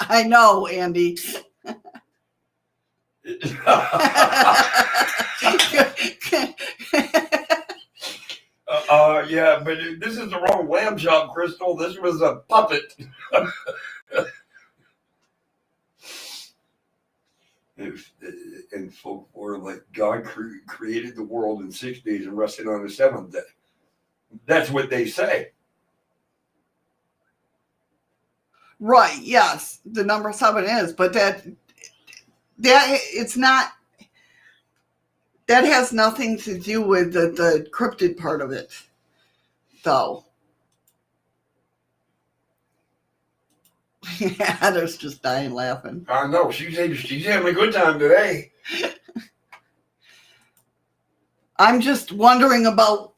I know, Andy. Yeah, but this is the wrong lamb chop, Crystal. This was a puppet. And folklore, like God created the world in 6 days and rested on the seventh day. That's what they say. Right, yes. The number 7 is, but that it's not, that has nothing to do with the cryptid part of it, though. Yeah, there's just dying laughing. I know, she's having a good time today. I'm just wondering about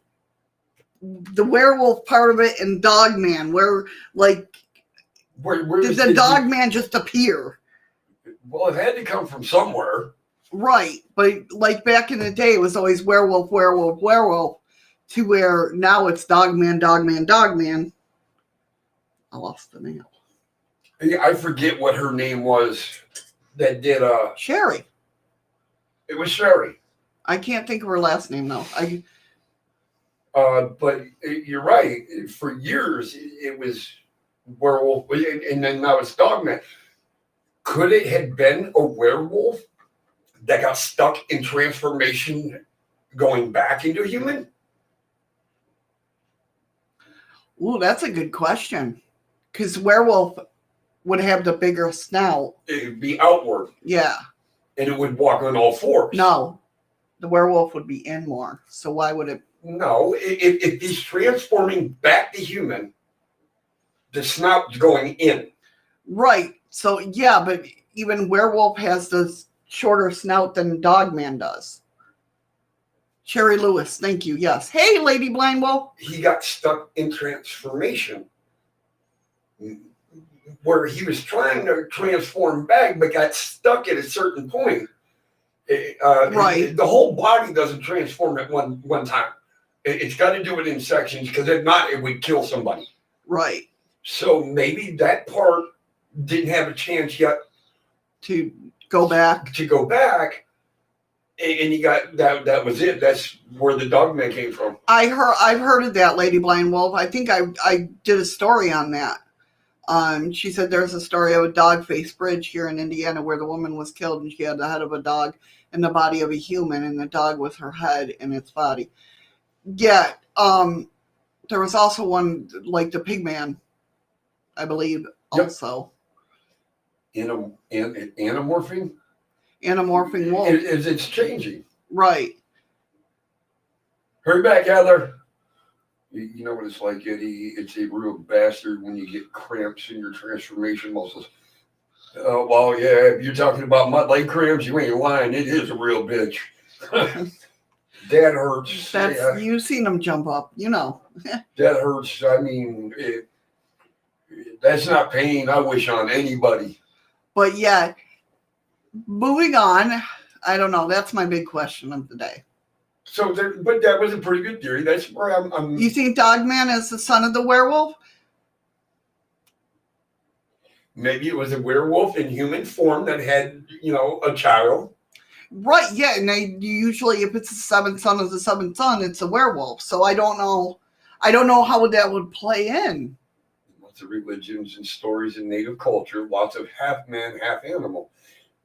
the werewolf part of it and Dogman, where did the Dogman just appear? Well, it had to come from somewhere. Right, but like back in the day, it was always werewolf, werewolf, werewolf, to where now it's Dogman, Dogman, Dogman. I lost the name. I forget what her name was that did Sherry. It was Sherry. I can't think of her last name though. But you're right. For years it was werewolf, and then now it's Dogman. Could it have been a werewolf that got stuck in transformation, going back into human? Ooh, that's a good question. Because werewolf would have the bigger snout. It would be outward. Yeah. And it would walk on all fours. No, the werewolf would be in more. So why would it No, if he's transforming back to human, the snout's going in. Right. So yeah, but even werewolf has the shorter snout than Dogman does. Sherry Lewis, thank you. Yes. Hey, Lady Blindwell. He got stuck in transformation, where he was trying to transform back, but got stuck at a certain point. Right. The whole body doesn't transform at one time. It's got to do it in sections, because if not, it would kill somebody. Right. So maybe that part didn't have a chance yet To go back. And he got that was it. That's where the Dogman came from. I've heard of that, Lady Blind Wolf. I think I did a story on that. She said there's a story of a dog-faced bridge here in Indiana where the woman was killed and she had the head of a dog and the body of a human, and the dog was her head in its body. Yeah. There was also one like the Pigman, I believe, also. Anamorphing? Anamorphing wolf. It's changing. Right. Hurry back, Heather. You know what it's like, Eddie. It's a real bastard when you get cramps in your transformation muscles. Oh, well, yeah, if you're talking about mud leg cramps, you ain't lying. It is a real bitch. That hurts. That's you've seen them jump up, you know. That hurts. I mean, that's not pain I wish on anybody. But yeah, moving on. I don't know. That's my big question of the day. So, but that was a pretty good theory. That's where I'm. You think Dogman is the son of the werewolf? Maybe it was a werewolf in human form that had, a child. Right, yeah, and they usually, if it's the seventh son of the seventh son, it's a werewolf. So I don't know how that would play in. Lots of religions and stories in native culture, lots of half man, half animal.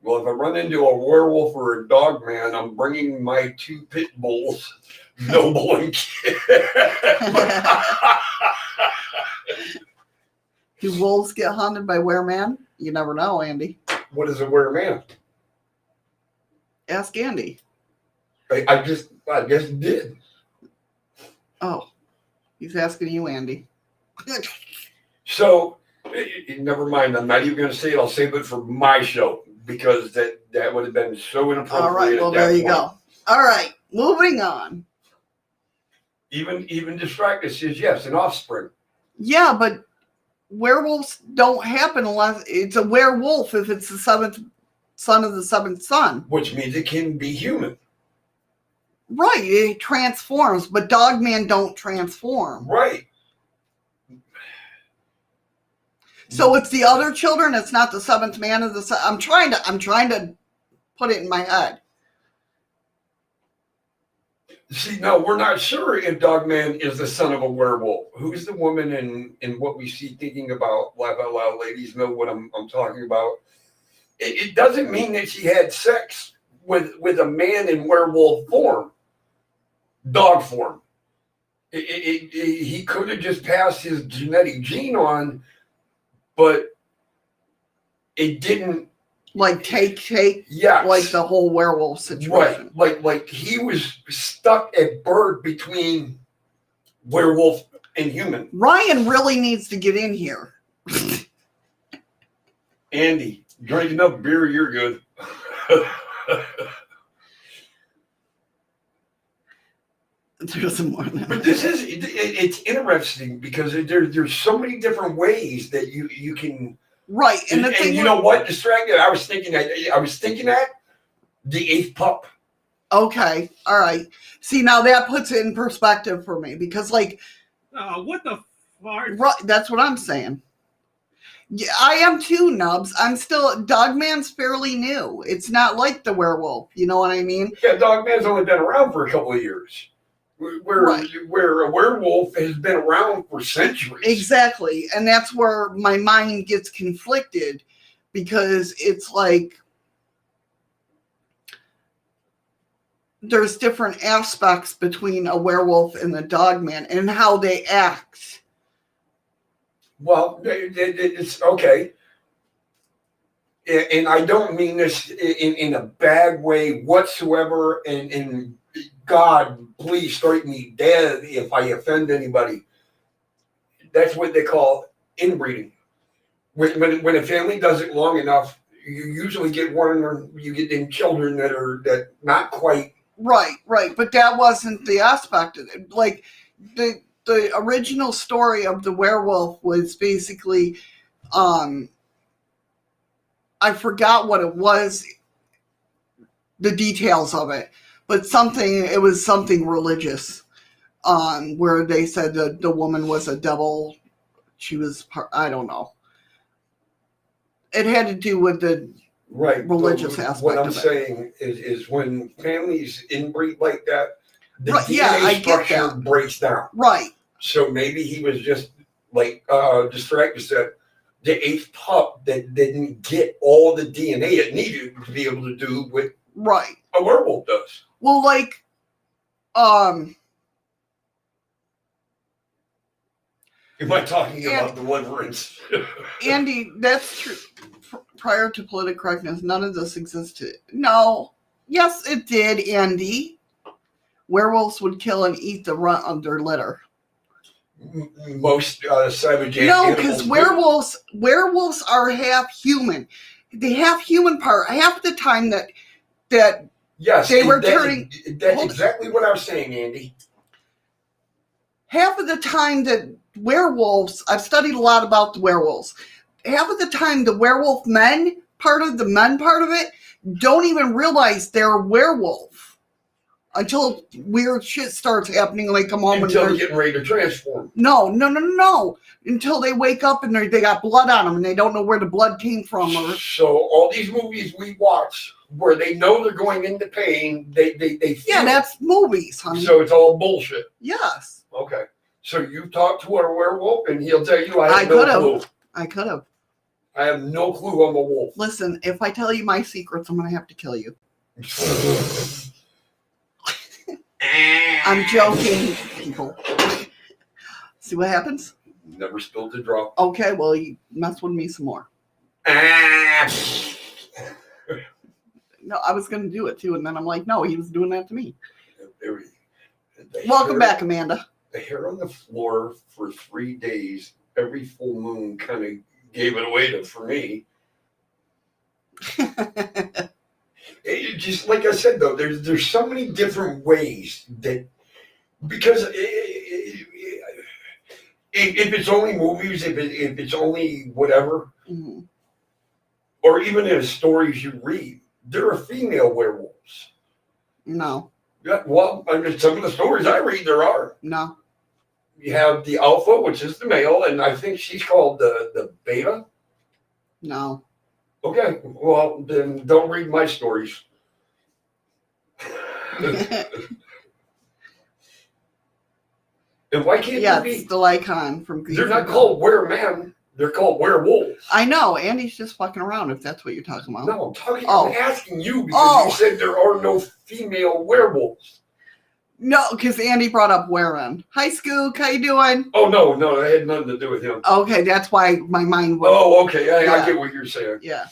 Well, if I run into a werewolf or a dog man, I'm bringing my 2 pit bulls, Noble and Kid. Do wolves get haunted by wereman? You never know, Andy. What is a wereman? Ask Andy. I just did. Oh, he's asking you, Andy. So, never mind. I'm not even going to say it. I'll save it for my show, because that would have been so inappropriate. All right, well, there you go. All right, moving on. Even Distracted says yes, an offspring. Yeah, but werewolves don't happen unless it's a werewolf if it's the seventh son of the seventh son. Which means it can be human. Right, it transforms, but Dogman don't transform. Right. So it's the other children. It's not the seventh man of the. I'm trying to put it in my head. See, no, we're not sure if Dogman is the son of a werewolf. Who's the woman in what we see thinking about? Laugh out loud, ladies know what I'm talking about. It doesn't mean that she had sex with a man in werewolf form, dog form. He could have just passed his genetic gene on, but it didn't. Like take. Yes. Like the whole werewolf situation. Right. Like he was stuck at birth between werewolf and human. Ryan really needs to get in here. Andy, drink enough beer, you're good. There's more than that. But it's interesting because there's so many different ways that you can. Right, and the thing, you know what? Distracted. I was thinking that the 8th pup. Okay, all right. See, now that puts it in perspective for me because, like, what the fuck? Right, that's what I'm saying. Yeah, I am too, Nubs. I'm still Dogman's fairly new. It's not like the werewolf. You know what I mean? Yeah, Dogman's only been around for a couple of years. Where a werewolf has been around for centuries. Exactly. And that's where my mind gets conflicted because it's like there's different aspects between a werewolf and the Dogman and how they act. Well, it's okay. And I don't mean this in a bad way whatsoever. And God, please strike me dead if I offend anybody. That's what they call inbreeding. When a family does it long enough, you usually get one, or you get them children that not quite. Right. But that wasn't the aspect of it. Like the original story of the werewolf was basically, I forgot what it was, the details of it, but it was something religious, where they said that the woman was a devil. She was, I don't know. It had to do with the religious aspect. What I'm of it. saying is when families inbreed like that, the I DNA get structure that. breaks down. Right. So maybe he was just like distracted, said the eighth pup that didn't get all the DNA it needed to be able to do what a werewolf does. Well, like, Am I talking about deliverance? Andy, that's true. Prior to political correctness, none of this existed. No. Yes, it did, Andy. Werewolves would kill and eat the runt of their litter. Most savage No, because werewolves are half human. They have human part. Half the time that yes, they were turning. That's exactly what I was saying, Andy. Half of the time that werewolves, I've studied a lot about the werewolves. Half of the time, the werewolf men part of it don't even realize they're a werewolf until weird shit starts happening. Like come home until they're getting ready to transform. No. Until they wake up and they got blood on them and they don't know where the blood came from. So all these movies we watch where they know they're going into pain, they feel that's movies, honey. So it's all bullshit. Yes. Okay. So you talk to a werewolf and he'll tell you I could have. I have no clue I'm a wolf. Listen, if I tell you my secrets, I'm going to have to kill you. I'm joking, people. See what happens? Never spilled a drop. Okay, well, you mess with me some more. No, I was going to do it too, and then I'm like, no, he was doing that to me. Welcome back, Amanda. The hair on the floor for 3 days, every full moon kind of gave it away for me. It just like I said though, there's so many different ways that because if it's only movies, if it's only whatever, mm-hmm. or even in stories you read, there are female werewolves. No. Yeah, well, I mean, some of the stories I read, there are. No. You have the alpha, which is the male, and I think she's called the beta. No. Okay, well, then don't read my stories. And why can't they be? It's the Lycon from Greece. They're not called weremen. They're called werewolves. I know. Andy's just fucking around if that's what you're talking about. No, I'm asking you because you said there are no female werewolves. No, because Andy brought up Warren. Hi, Skook. How you doing? Oh, no, that had nothing to do with him. Okay, that's why my mind was... Oh, okay. I get what you're saying. Yeah.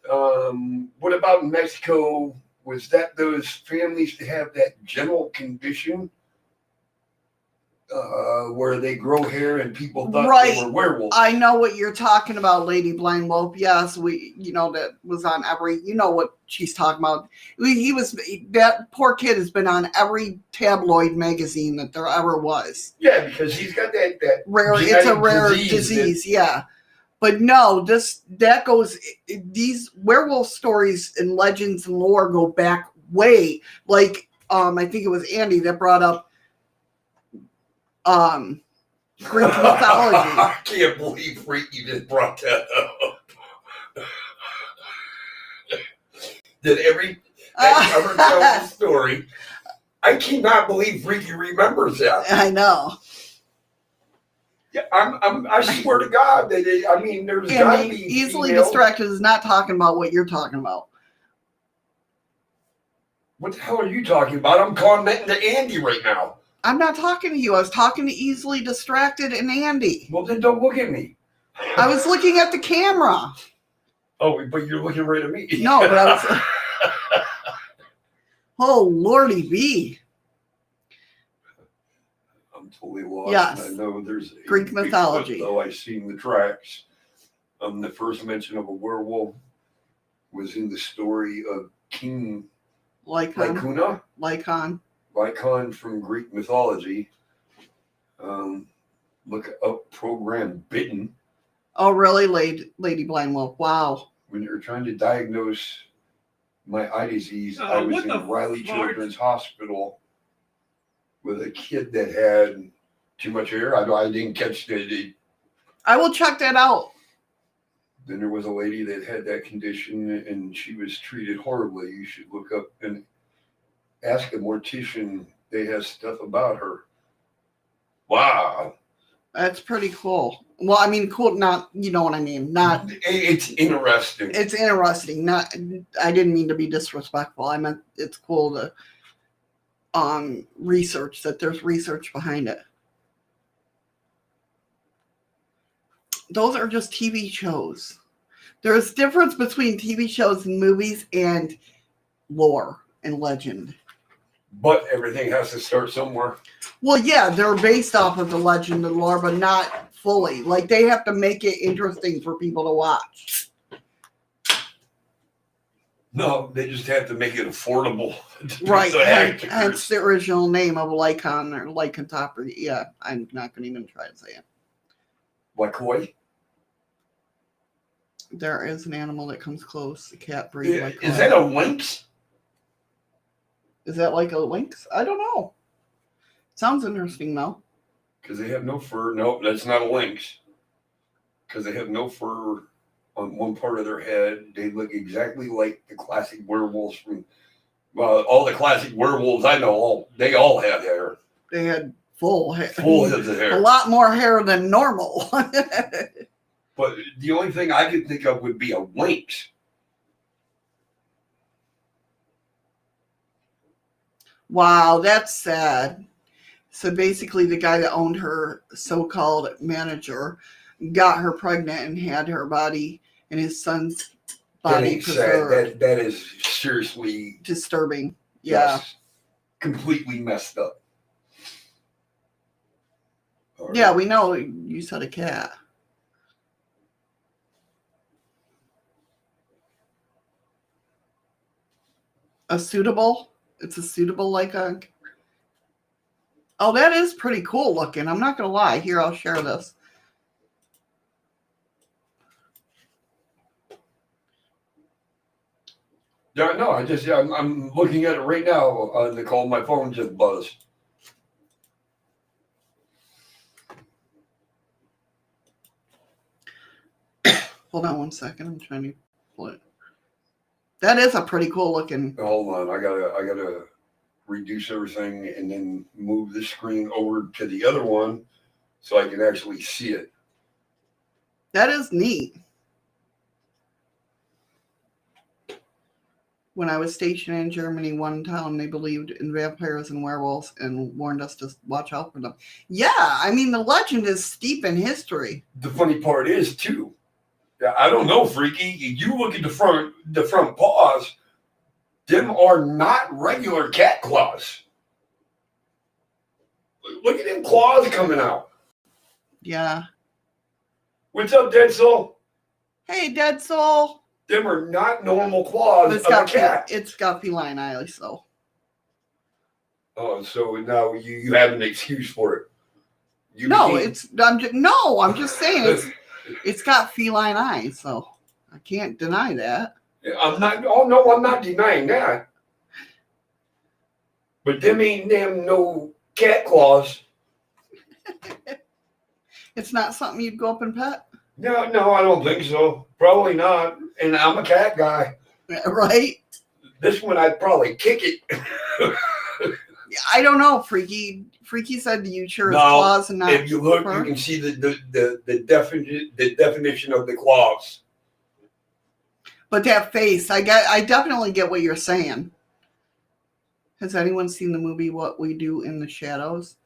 What about in Mexico? Was that those families that have that general condition where they grow hair and people thought they were werewolves? I know what you're talking about, Lady Blind Wolf. Yes, that was on every, what she's talking about. That poor kid has been on every tabloid magazine that there ever was. Yeah, because he's got that rare, it's a rare disease, yeah. But no, these werewolf stories and legends and lore go back way, like, I think it was Andy that brought up Greek mythology. I can't believe you just brought that up. Did every time ever tell the story? I cannot believe Freaky remembers that. I know. Yeah, I swear to God that there's got to be easily female. Distracted is not talking about what you're talking about. What the hell are you talking about? I'm commenting to Andy right now. I'm not talking to you. I was talking to Easily Distracted and Andy. Well, then don't look at me. I was looking at the camera. Oh, but you're looking right at me. No, but I was... Oh, Lordy B. totally lost. Yes. I know there's Greek Bigfoot, mythology. though I've seen the tracks. The first mention of a werewolf was in the story of King Lycon. Lycon from Greek mythology. Look up program Bitten. Oh, really? Lady Blind Wolf. Wow. When you're trying to diagnose my eye disease, I was what in the Riley fart? Children's Hospital with a kid that had too much hair. I didn't catch the. I will check that out. Then there was a lady that had that condition and she was treated horribly. You should look up and ask a mortician. They have stuff about her. Wow. That's pretty cool. Well, I mean, cool, not, you know what I mean? Not, It's interesting. it's interesting. Not, I didn't mean to be disrespectful. I meant it's cool to research, that there's research behind it. Those are just TV shows. There's difference between TV shows and movies and lore and legend. But everything has to start somewhere. Well, yeah, they're based off of the legend and lore, but not fully. Like, they have to make it interesting for people to watch. No, they just have to make it affordable. To Right. the actors. Hence the original name of Lycon or Lycanthropy. Yeah, I'm not going to even try to say it. Like koi? There is an animal that comes close. The cat breed. Yeah, is that a lynx? Is that like a lynx? I don't know. Sounds interesting, though. Because they have no fur. Nope, that's not a lynx. Because they have no fur on one part of their head. They look exactly like the classic werewolves from. Well, all the classic werewolves I know, they all had hair. They had full hair. Full heads of A hair. lot more hair than normal. But the only thing I could think of would be a lynx. Wow, that's sad. So basically, the guy that owned her so-called manager got her pregnant and had her body and his son's That body ain't sad. preserved. That is seriously, Disturbing. Yeah. yes, completely messed up. All right. Yeah, we know you said a cat. A suitable? It's a suitable Lycon. Oh, that is pretty cool looking. I'm not going to lie. Here, I'll share this. Yeah, no, I'm looking at it right now, Nicole. My phone just buzzed. Hold on one second. I'm trying to pull it. That is a pretty cool looking. Hold on, I gotta reduce everything and then move the screen over to the other one so I can actually see it. That is neat. When I was stationed in Germany, one town, they believed in vampires and werewolves and warned us to watch out for them. Yeah, I mean, the legend is steep in history. The funny part is too, I don't know, Freaky. You look at the front paws. Them are not regular cat claws. Look at them claws coming out. Yeah. What's up, Dead Soul? Hey, Dead Soul. Them are not normal claws It's of a got, cat. it's got feline eyes, so. Oh, so now you have an excuse for it. You No, became- I'm just saying it's got feline eyes, so I can't deny that. I'm not. Oh no, I'm not denying that. But them ain't them no cat claws. It's not something you'd go up and pet, No, I don't think so. Probably not. And I'm a cat guy. right? This one I'd probably kick it. I don't know, Freaky. Freaky said you sure it's No, claws and not if you look, fur? you can see the definition of the claws. But that face, I definitely get what you're saying. Has anyone seen the movie What We Do in the Shadows?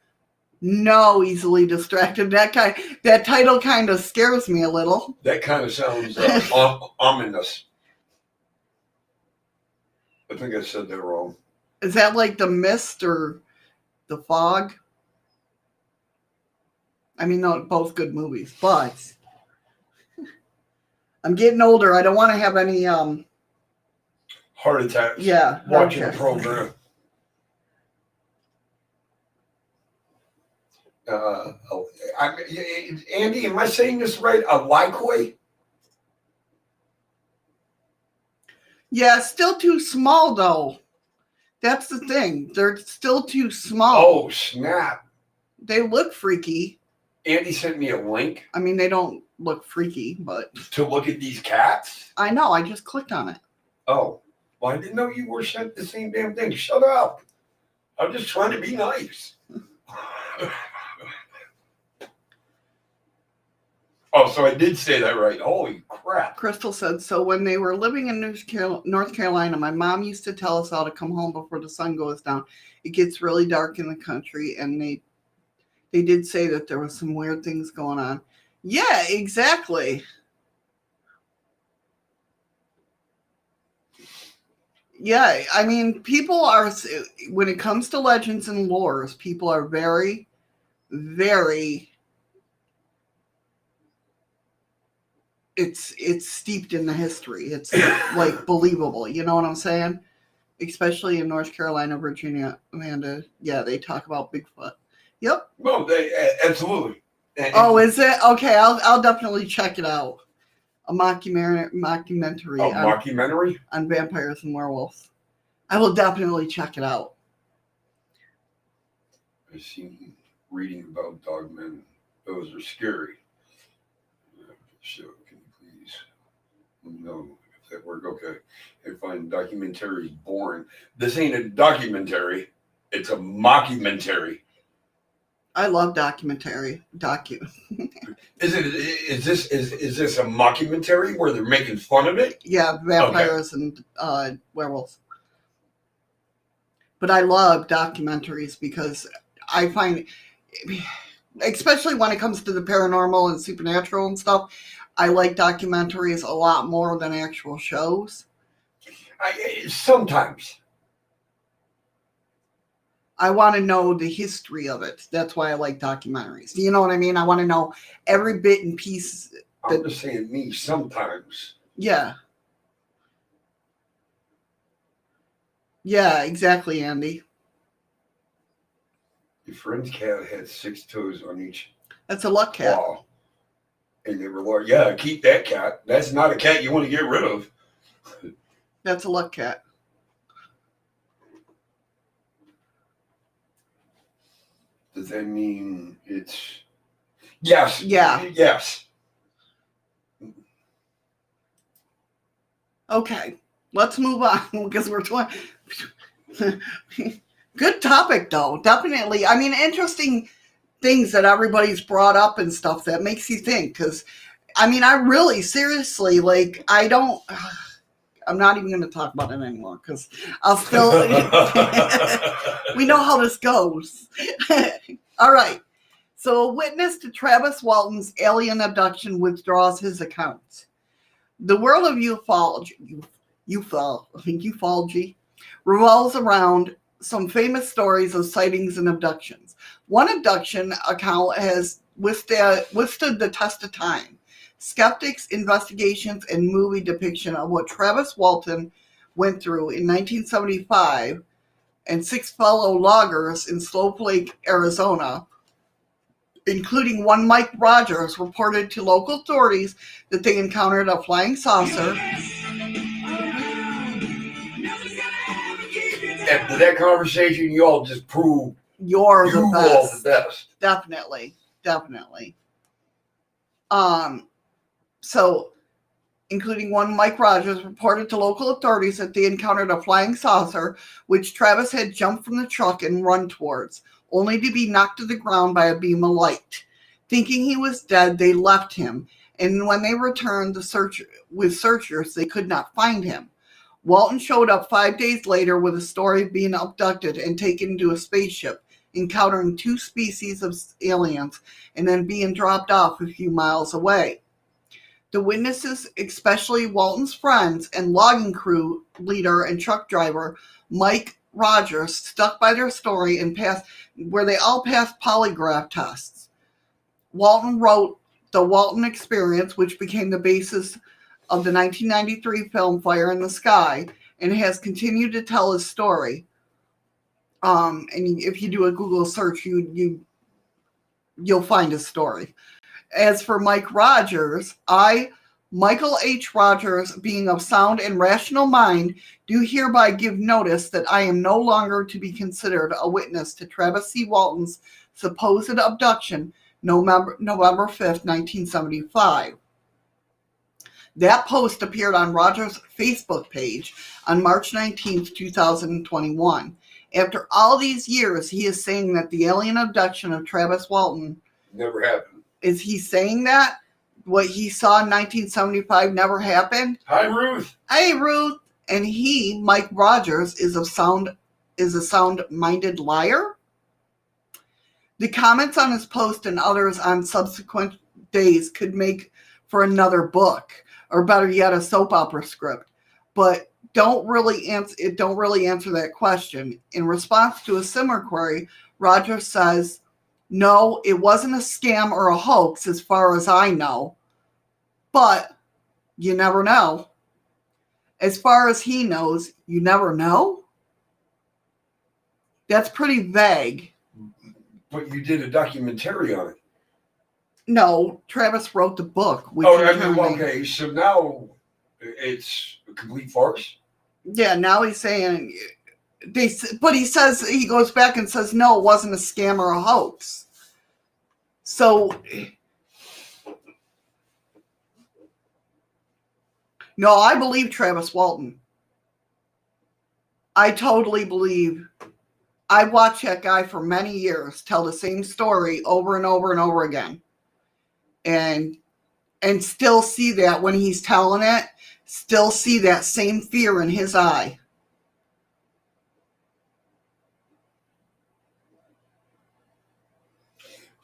No, easily distracted. That title kind of scares me a little. That kind of sounds ominous. I think I said that wrong. Is that like the mist or the fog? I mean, they're both good movies, but I'm getting older. I don't want to have any Heart attacks. Yeah, Watching heart the attacks. program. Andy, am I saying this right? A Lycoi? Yeah, still too small though. That's the thing. They're still too small. Oh, snap. They look freaky. Andy sent me a link I mean, they don't look freaky, but to look at these cats. I know. I just clicked on it. Oh, well, I didn't know you were sent the same damn thing. Shut up. I'm just trying to be nice. Oh, so I did say that right. Holy crap. Crystal said, so when they were living in North Carolina, my mom used to tell us all to come home before the sun goes down. It gets really dark in the country, and they did say that there was some weird things going on. Yeah, exactly. Yeah, I mean, people are, when it comes to legends and lores, people are very, very, it's steeped in the history. It's like believable. You know what I'm saying? Especially in North Carolina, Virginia, Amanda. Yeah, they talk about Bigfoot. Yep. Well, absolutely. Oh, is it? Okay, I'll definitely check it out. A mockumentary mockumentary? on vampires and werewolves. I will definitely check it out. I've seen reading about dogmen. Those are scary. So, can you please? No, if that worked, okay. I find documentaries boring. This ain't a documentary. It's a mockumentary. I love documentary. Is this a mockumentary where they're making fun of it? Yeah, vampires and werewolves. But I love documentaries because I find, especially when it comes to the paranormal and supernatural and stuff, I like documentaries a lot more than actual shows. Sometimes. I want to know the history of it. That's why I like documentaries. You know what I mean? I want to know every bit and piece. I'm just saying me sometimes. Yeah. Yeah, exactly, Andy. Your friend's cat had 6 toes on each That's a luck cat. paw. And they were like, yeah, keep that cat. That's not a cat you want to get rid of. That's a luck cat. Does that mean it's... Yes. Yeah. Yes. Okay, let's move on because we're good topic though. Definitely. I mean, interesting things that everybody's brought up and stuff that makes you think. Because, I mean, I really seriously like. I'm not even going to talk about it anymore because I'll still. We know how this goes. All right. So, a witness to Travis Walton's alien abduction withdraws his account. The world of ufology revolves around some famous stories of sightings and abductions. One abduction account has withstood the test of time. Skeptics, investigations, and movie depiction of what Travis Walton went through in 1975 and 6 fellow loggers in Slope Lake, Arizona, including one Mike Rogers, reported to local authorities that they encountered a flying saucer. After that conversation, you all just proved You're the best. all the best. Definitely. So, including one Mike Rogers, reported to local authorities that they encountered a flying saucer, which Travis had jumped from the truck and run towards, only to be knocked to the ground by a beam of light. Thinking he was dead, they left him, and when they returned with searchers, they could not find him. Walton showed up 5 days later with a story of being abducted and taken to a spaceship, encountering 2 species of aliens, and then being dropped off a few miles away. The witnesses, especially Walton's friends and logging crew leader and truck driver Mike Rogers, stuck by their story and where they all passed polygraph tests. Walton wrote The Walton Experience, which became the basis of the 1993 film Fire in the Sky, and has continued to tell his story. And if you do a Google search, you'll find his story. As for Mike Rogers, Michael H. Rogers, being of sound and rational mind, do hereby give notice that I am no longer to be considered a witness to Travis C. Walton's supposed abduction, November 5th, 1975. That post appeared on Rogers' Facebook page on March 19th, 2021. After all these years, he is saying that the alien abduction of Travis Walton never happened. Is he saying that? What he saw in 1975 never happened? Hi, Ruth. Hey, Ruth. And he, Mike Rogers, is a sound-minded liar? The comments on his post and others on subsequent days could make for another book, or better yet, a soap opera script. But don't really answer that question. In response to a similar query, Rogers says, no, it wasn't a scam or a hoax as far as I know. But you never know. As far as he knows, you never know? That's pretty vague. But you did a documentary on it. No, Travis wrote the book. Okay, so now it's a complete farce? Yeah, now he's saying... But he goes back and says, no, it wasn't a scam or a hoax. So... No, I believe Travis Walton. I totally believe. I watched that guy for many years tell the same story over and over and over again. And still see that when he's telling it, still see that same fear in his eye.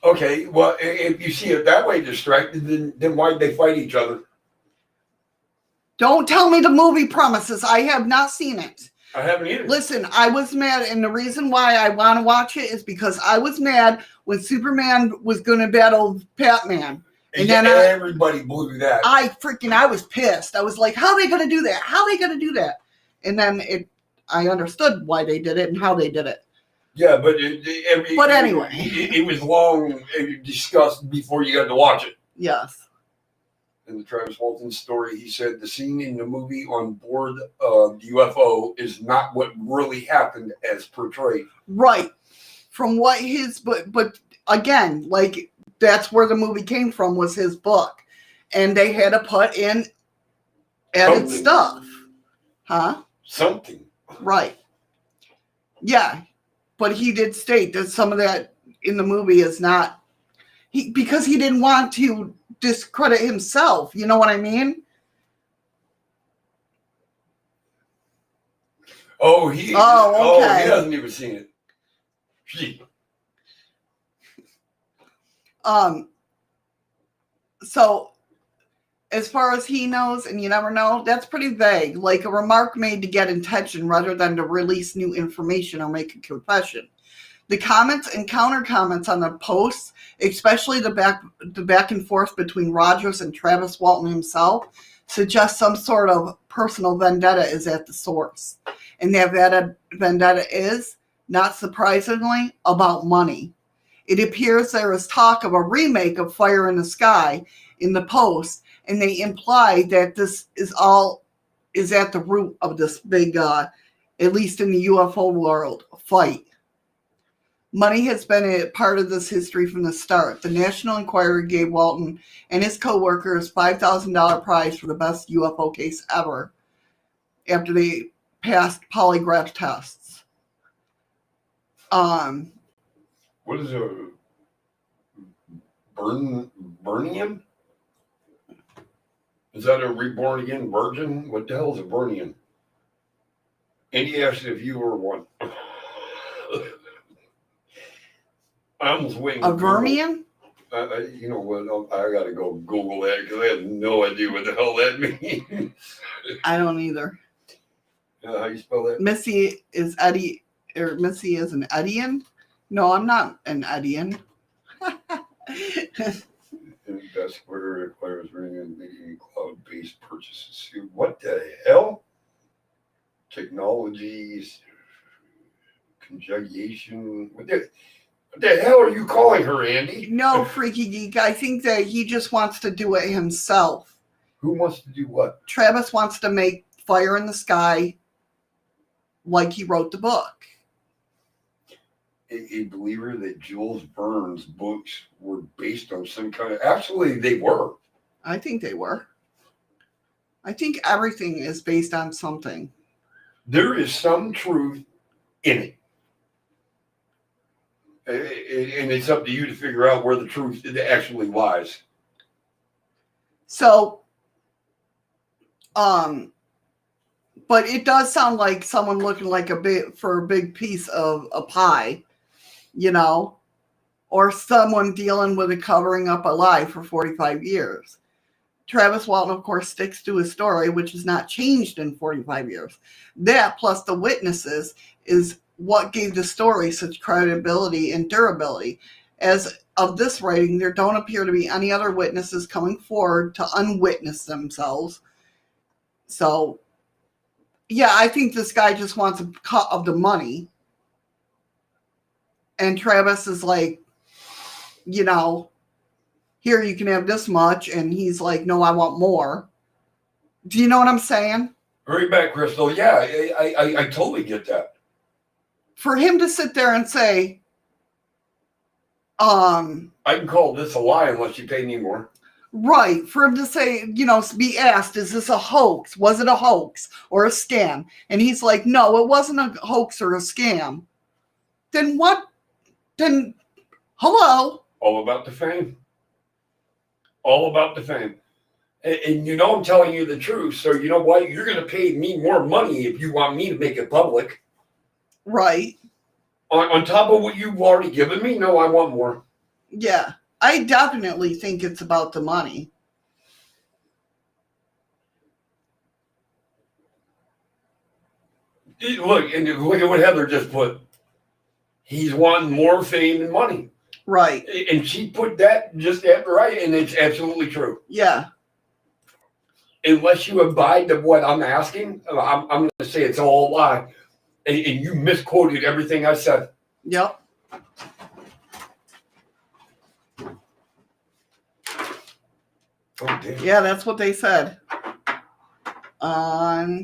Okay, well, if you see it that way distracted, then why'd they fight each other? Don't tell me the movie promises. I have not seen it. I haven't either. Listen, I was mad, and the reason why I want to watch it is because I was mad when Superman was going to battle Batman. And then everybody blew that. I was pissed. I was like, how are they going to do that? How are they going to do that? And then I understood why they did it and how they did it. Yeah, but anyway. It was long discussed before you got to watch it. Yes. In the Travis Walton story, he said the scene in the movie on board the UFO is not what really happened as portrayed. Right. From what but again, like that's where the movie came from was his book. And they had to put in added stuff. Huh? Something. Right. Yeah. But he did state that some of that in the movie is not because he didn't want to discredit himself. You know what I mean? Okay. He hasn't even seen it. Gee. So as far as he knows, and you never know, that's pretty vague. Like a remark made to get attention rather than to release new information or make a confession. The comments and counter comments on the posts, especially the back and forth between Rogers and Travis Walton himself, suggest some sort of personal vendetta is at the source. And that vendetta is, not surprisingly, about money. It appears there is talk of a remake of Fire in the Sky in the post, and they imply that this is at the root of this big, at least in the UFO world, fight. Money has been a part of this history from the start. The National Enquirer gave Walton and his co-workers $5,000 prize for the best UFO case ever after they passed polygraph tests. What is a Burnian? Is that a reborn again virgin? What the hell is a Burnian? And he asked if you were one. I almost waiting. A vermian? You know what? I got to go Google that because I have no idea what the hell that means. I don't either. How you spell that? Missy is Eddie, or Missy is an Edian? No, I'm not an Edian. And that's where it acquires ring and making cloud-based purchases. What the hell? Technologies, conjugation. What the hell are you calling her, Andy? No, Freaky Geek. I think that he just wants to do it himself. Who wants to do what? Travis wants to make Fire in the Sky like he wrote the book. A believer that Jules Verne's books were based on some kind of... Actually, they were. I think they were. I think everything is based on something. There is some truth in it. And it's up to you to figure out where the truth actually lies. So, but it does sound like someone looking like a big piece of a pie, you know, or someone dealing with a covering up a lie for 45 years. Travis Walton, of course, sticks to his story, which has not changed in 45 years. That, plus the witnesses, is what gave the story such credibility and durability. As of this writing, there don't appear to be any other witnesses coming forward to unwitness themselves. So, yeah, I think this guy just wants a cut of the money. And Travis is like, you know, here you can have this much. And he's like, no, I want more. Do you know what I'm saying? Hurry back, Crystal. Yeah, I totally get that. For him to sit there and say, I can call this a lie unless you pay me more. right, for him to say, you know, be asked, is this a hoax? Was it a hoax or a scam? And he's like, no, it wasn't a hoax or a scam. Then what? Then, hello? All about the fame. All about the fame. And you know I'm telling you the truth, so you know what? You're going to pay me more money if you want me to make it public. Right. On top of what you've already given me? No, I want more. Yeah. I definitely think it's about the money. Look at what Heather just put. He's wanting more fame and money. Right. And she put that just after and it's absolutely true. Yeah. Unless you abide to what I'm asking, I'm going to say it's all a lie. And you misquoted everything I said. Yep. Oh, damn. Yeah, that's what they said. Oh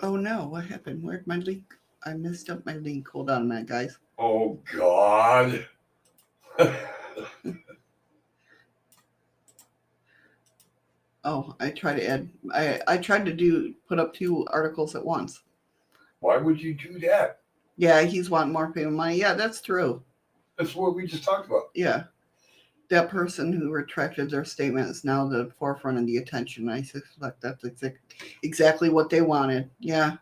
no, what happened? Where'd my link? I messed up my link. Hold on a minute, guys. Oh, God. Oh, I tried to add. I tried to put up 2 articles at once. Why would you do that? Yeah, he's wanting more payment money. Yeah, that's true. That's what we just talked about. Yeah. That person who retracted their statement is now the forefront of the attention. I suspect that's exactly what they wanted. Yeah.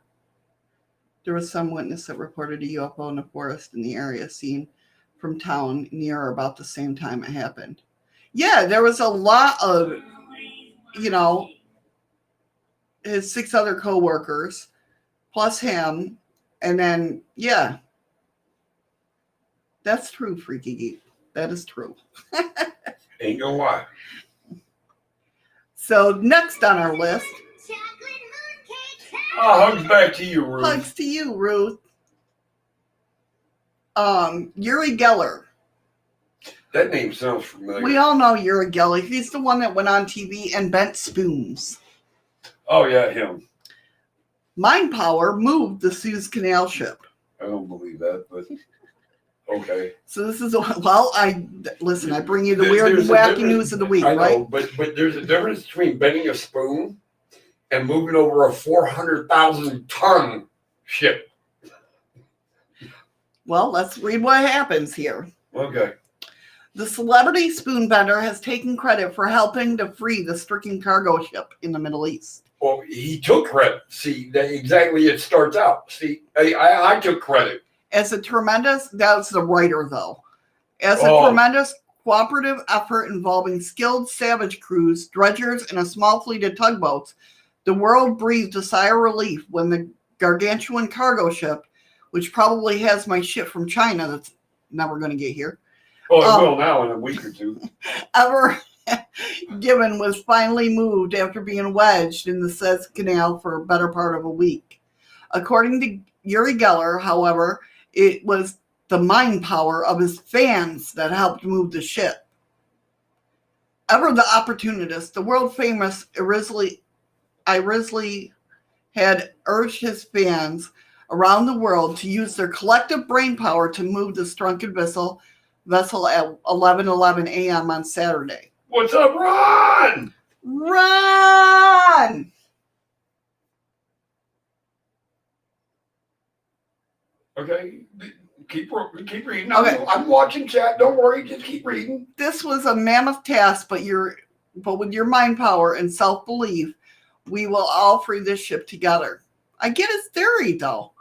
There was some witness that reported a UFO in a forest in the area seen from town near or about the same time it happened. Yeah, there was a lot of, you know, his 6 other co-workers plus him. And then, yeah. That's true, Freaky Geek. That is true. Ain't gonna lie. So next on our list. Hugs back to you, Ruth. Hugs to you, Ruth. Uri Geller. That name sounds familiar. We all know Uri Geller. He's the one that went on TV and bent spoons. Oh, yeah, him. Mind power moved the Suez Canal ship. I don't believe that, but okay. So this is, well, I bring you the weird and wacky news of the week, I know, right? but there's a difference between bending a spoon and moving over a 400,000 ton ship. Well, let's read what happens here. Okay. The celebrity spoon bender has taken credit for helping to free the stricken cargo ship in the Middle East. Well, he took credit. See, that exactly it starts out. See, I took credit. As a tremendous, that's the writer though, as a tremendous cooperative effort involving skilled savage crews, dredgers, and a small fleet of tugboats, the world breathed a sigh of relief when the gargantuan cargo ship, which probably has my shit from China that's never going to get here, Oh, it will now in a week or two. ever given was finally moved after being wedged in the Suez Canal for a better part of a week. According to Uri Geller, however, it was the mind power of his fans that helped move the ship. Ever the opportunist, the world famous Irizli had urged his fans around the world to use their collective brain power to move the shrunken vessel at 11:11 a.m. on Saturday. What's up, Ron? Run! Okay, keep reading. Okay. I'm watching chat. Don't worry, just keep reading. This was a mammoth task, but with your mind power and self-belief, we will all free this ship together. I get his theory, though.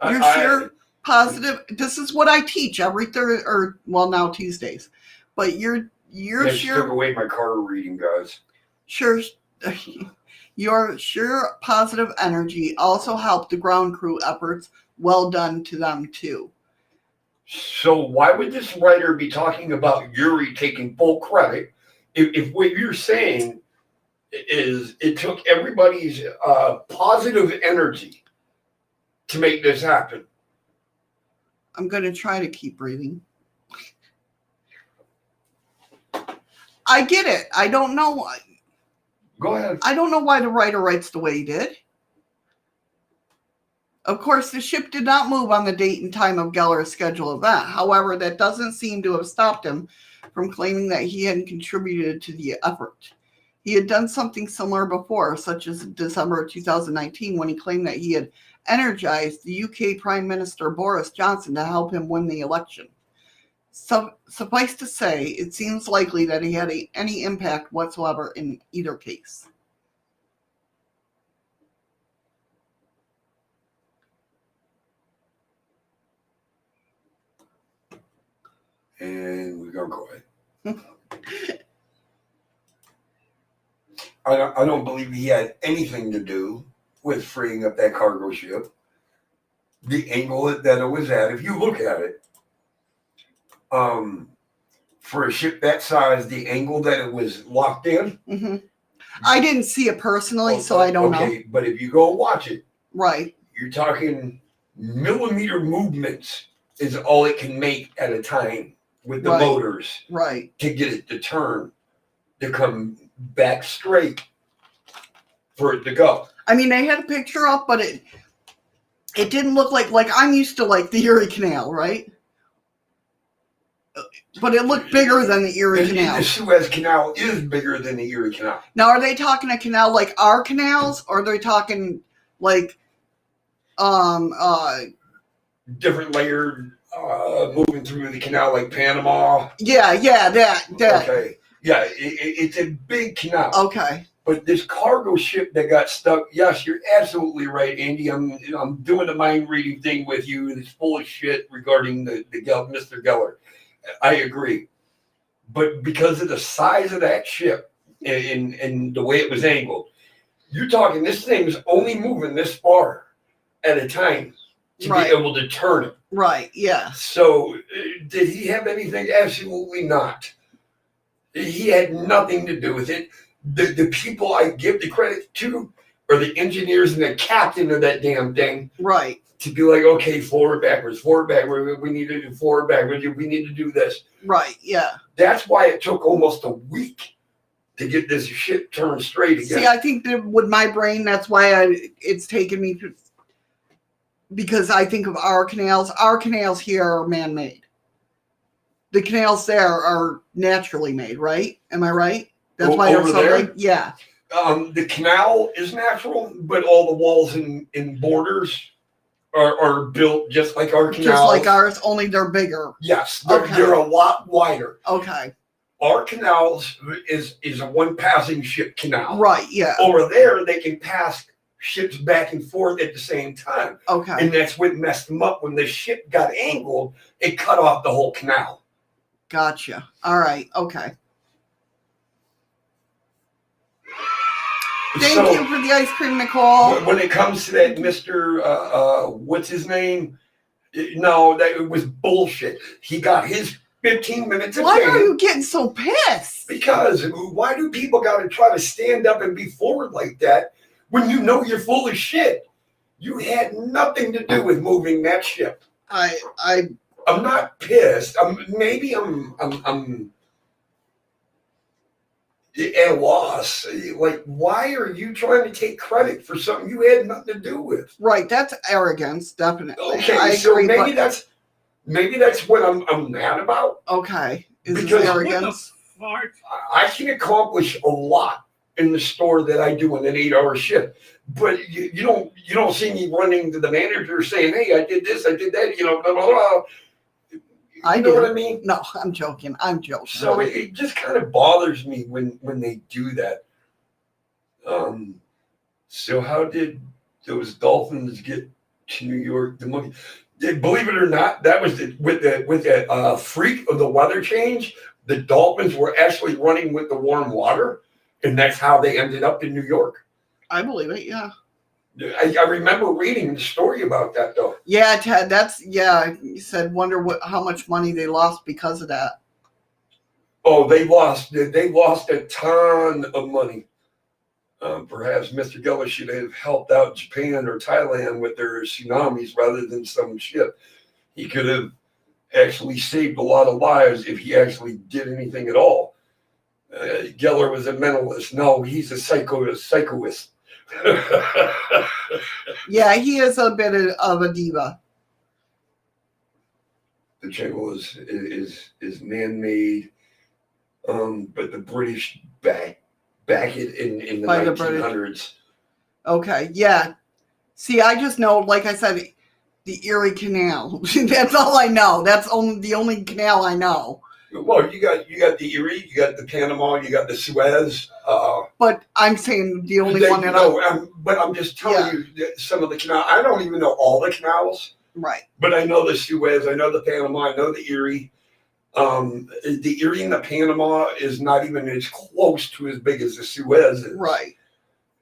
You're sure positive. This is what I teach every Thursday, or well, now Tuesdays. But you're sure. Took away my card reading, guys. Sure. Your sure positive energy also helped the ground crew efforts. Well done to them too. So why would this writer be talking about Uri taking full credit if what you're saying is it took everybody's positive energy to make this happen? I'm going to try to keep reading. I get it. I don't know. Go ahead. I don't know why the writer writes the way he did. Of course, the ship did not move on the date and time of Geller's scheduled event. However, that doesn't seem to have stopped him from claiming that he hadn't contributed to the effort. He had done something similar before, such as in December 2019, when he claimed that he had energized the UK Prime Minister Boris Johnson to help him win the election. Suffice to say, it seems likely that he had any impact whatsoever in either case. And we're going to go ahead. I don't believe he had anything to do with freeing up that cargo ship. The angle that it was at, if you look at it, for a ship that size, the angle that it was locked in. Mm-hmm. I didn't see it personally, so I don't know. Okay, but if you go watch it, right, you're talking millimeter movements is all it can make at a time with the motors, right, to get it to turn, to come back straight for it to go. I mean, they had a picture up, but it didn't look like I'm used to like the Erie Canal, right? But it looked bigger than the Erie Canal. The Suez Canal is bigger than the Erie Canal. Now, are they talking a canal like our canals, or are they talking like different layered moving through the canal like Panama? Yeah, that. Okay, yeah, it's a big canal. Okay. But this cargo ship that got stuck, yes, you're absolutely right, Andy. I'm doing the mind reading thing with you. It's full of shit regarding the Mr. Geller. I agree. But because of the size of that ship and the way it was angled, you're talking this thing's only moving this far at a time to be able to turn it. Right, yeah. So did he have anything? Absolutely not. He had nothing to do with it. The people I give the credit to are the engineers and the captain of that damn thing. Right. To be like, okay, forward, backwards. We need to do forward, backwards. We need to do this. Right, yeah. That's why it took almost a week to get this ship turned straight again. See, I think that with my brain, that's why it's taken me to, because I think of our canals. Our canals here are man-made. The canals there are naturally made, right? Am I right? That's why they're so big. Yeah. The canal is natural, but all the walls and borders are built just like our canals. Just like ours, only they're bigger. Yes, they're a lot wider. Okay. Our canals is a one passing ship canal. Right, yeah. Over there, they can pass ships back and forth at the same time. Okay. And that's what messed them up. When the ship got angled, it cut off the whole canal. Gotcha. All right, okay. Thank you for the ice cream, Nicole. When it comes to that Mr. What's his name? No, that it was bullshit. He got his 15 minutes a Why day. are you getting so pissed? Because why do people got to try to stand up and be forward like that when you know you're full of shit? You had nothing to do with moving that ship. I'm not pissed. Maybe I'm at a loss. Like, why are you trying to take credit for something you had nothing to do with? right. That's arrogance, definitely. Okay, I so agree, maybe that's what I'm mad about. okay. Is this Because- arrogance? What the fart? I can accomplish a lot in the store that I do in an 8-hour shift. But you don't see me running to the manager saying, "Hey, I did this, I did that," blah, blah, blah. I You know do. what I mean? No, I'm joking. So it just kind of bothers me when they do that. So how did those dolphins get to New York? The monkey. Believe it or not, that was with that freak of the weather change. The dolphins were actually running with the warm water, and that's how they ended up in New York. I believe it, yeah. I remember reading the story about that, though. Yeah, Ted, you said wonder how much money they lost because of that. Oh, they lost a ton of money. Perhaps Mr. Geller should have helped out Japan or Thailand with their tsunamis rather than some ship. He could have actually saved a lot of lives if he actually did anything at all. Geller was a mentalist. No, he's a psychoist. Yeah, he is a bit of a diva. The channel is man-made, but the British back it in the By the 1900s. Okay, yeah. See, I just know, like I said, the Erie Canal. That's all I know. That's the only canal I know. Well, you got the Erie, you got the Panama, you got the Suez. But I'm saying the only one that but I'm just telling you that some of the canals. I don't even know all the canals, right. but I know the Suez, I know the Panama, I know the Erie. The Erie and the Panama is not even as close to as big as the Suez is. Right.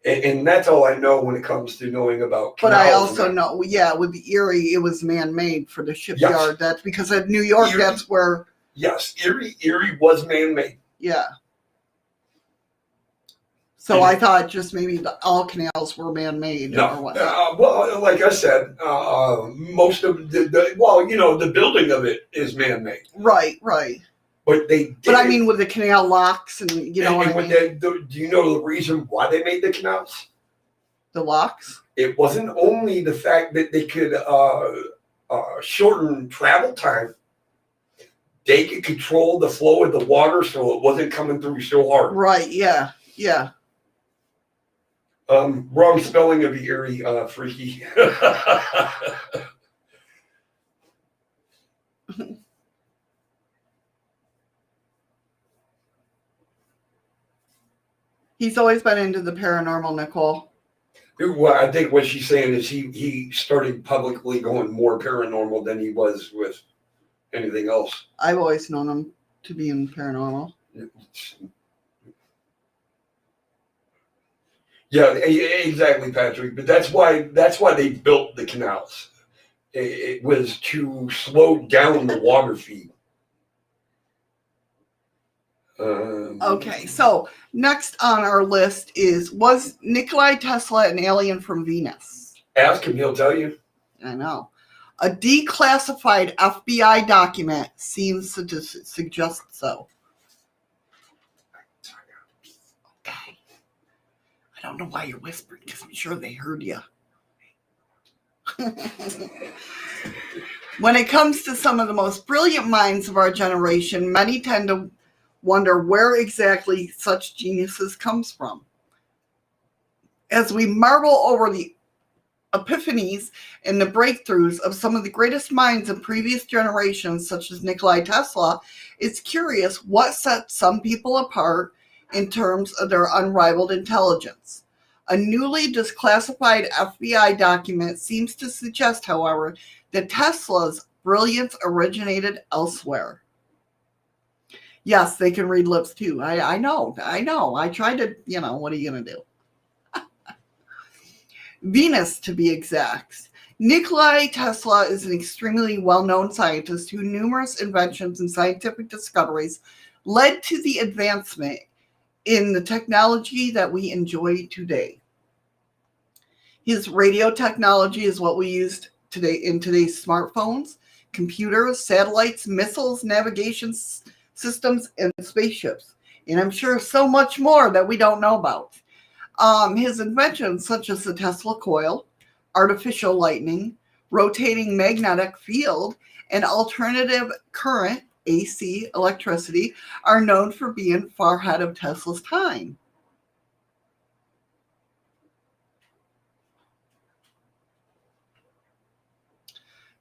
And that's all I know when it comes to knowing about But canals. I also know, with the Erie, it was man-made for the shipyard. Yes. That's because of New York, Erie, that's where... Yes, Erie was man-made. Yeah. So I thought just maybe all canals were man-made. No. Or what. Well, like I said, most of the building of it is man-made. Right. But they did. But I mean, with the canal locks and what I mean? Do you know the reason why they made the canals? The locks? It wasn't only the fact that they could shorten travel time. They could control the flow of the water so it wasn't coming through so hard. Right, yeah. Wrong spelling of Erie, freaky. He's always been into the paranormal, Nicole. Well, I think what she's saying is he started publicly going more paranormal than he was with anything else. I've always known him to be in paranormal. Yeah, exactly, Patrick. But that's why they built the canals. It was to slow down the water feed. Okay, so next on our list was Nikola Tesla an alien from Venus? Ask him, he'll tell you. I know. A declassified FBI document seems to suggest so. Okay. I don't know why you're whispering, because I'm sure they heard you. When it comes to some of the most brilliant minds of our generation, many tend to wonder where exactly such geniuses comes from. As we marvel over the epiphanies and the breakthroughs of some of the greatest minds of previous generations, such as Nikola Tesla, it's curious what sets some people apart in terms of their unrivaled intelligence. A newly declassified FBI document seems to suggest, however, that Tesla's brilliance originated elsewhere. Yes, they can read lips too. I know. I tried to, what are you going to do? Venus, to be exact. Nikola Tesla is an extremely well-known scientist whose numerous inventions and scientific discoveries led to the advancement in the technology that we enjoy today. His radio technology is what we use today in today's smartphones, computers, satellites, missiles, navigation systems, and spaceships. And I'm sure so much more that we don't know about. His inventions, such as the Tesla coil, artificial lightning, rotating magnetic field, and alternative current, AC, electricity, are known for being far ahead of Tesla's time.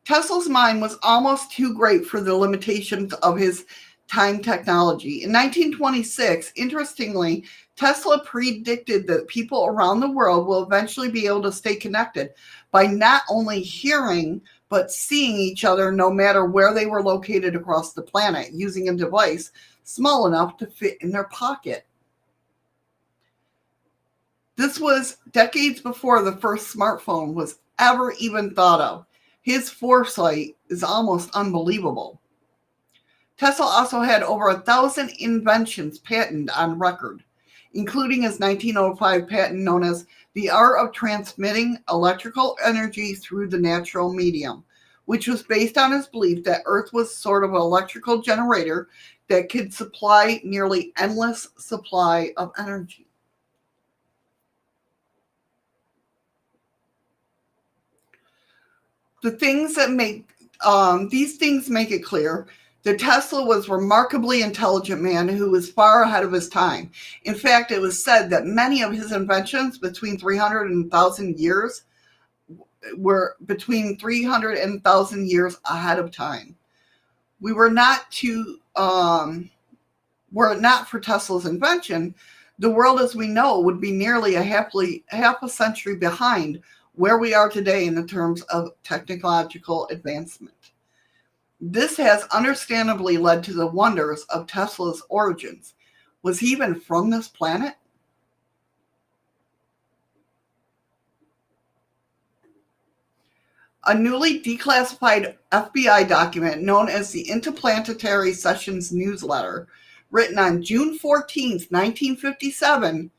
Tesla's mind was almost too great for the limitations of his time technology. In 1926, interestingly, Tesla predicted that people around the world will eventually be able to stay connected by not only hearing, but seeing each other no matter where they were located across the planet, using a device small enough to fit in their pocket. This was decades before the first smartphone was ever even thought of. His foresight is almost unbelievable. Tesla also had over 1,000 inventions patented on record, including his 1905 patent known as the art of transmitting electrical energy through the natural medium, which was based on his belief that Earth was sort of an electrical generator that could supply nearly endless supply of energy. The things that make these things make it clear that Tesla was a remarkably intelligent man who was far ahead of his time. In fact, it was said that many of his inventions between 300 and 1,000 years were between 300 and 1,000 years ahead of time. Were it not for Tesla's invention, the world as we know would be nearly half a century behind where we are today in the terms of technological advancement. This has understandably led to the wonders of Tesla's origins. Was he even from this planet? A newly declassified FBI document known as the Interplanetary Sessions Newsletter, written on June 14th, 1957,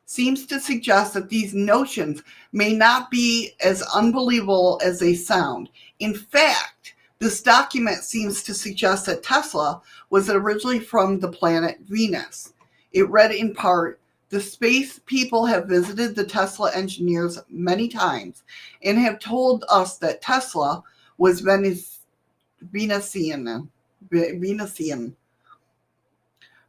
seems to suggest that these notions may not be as unbelievable as they sound. In fact, this document seems to suggest that Tesla was originally from the planet Venus. It read in part, "The space people have visited the Tesla engineers many times and have told us that Tesla was Venusian.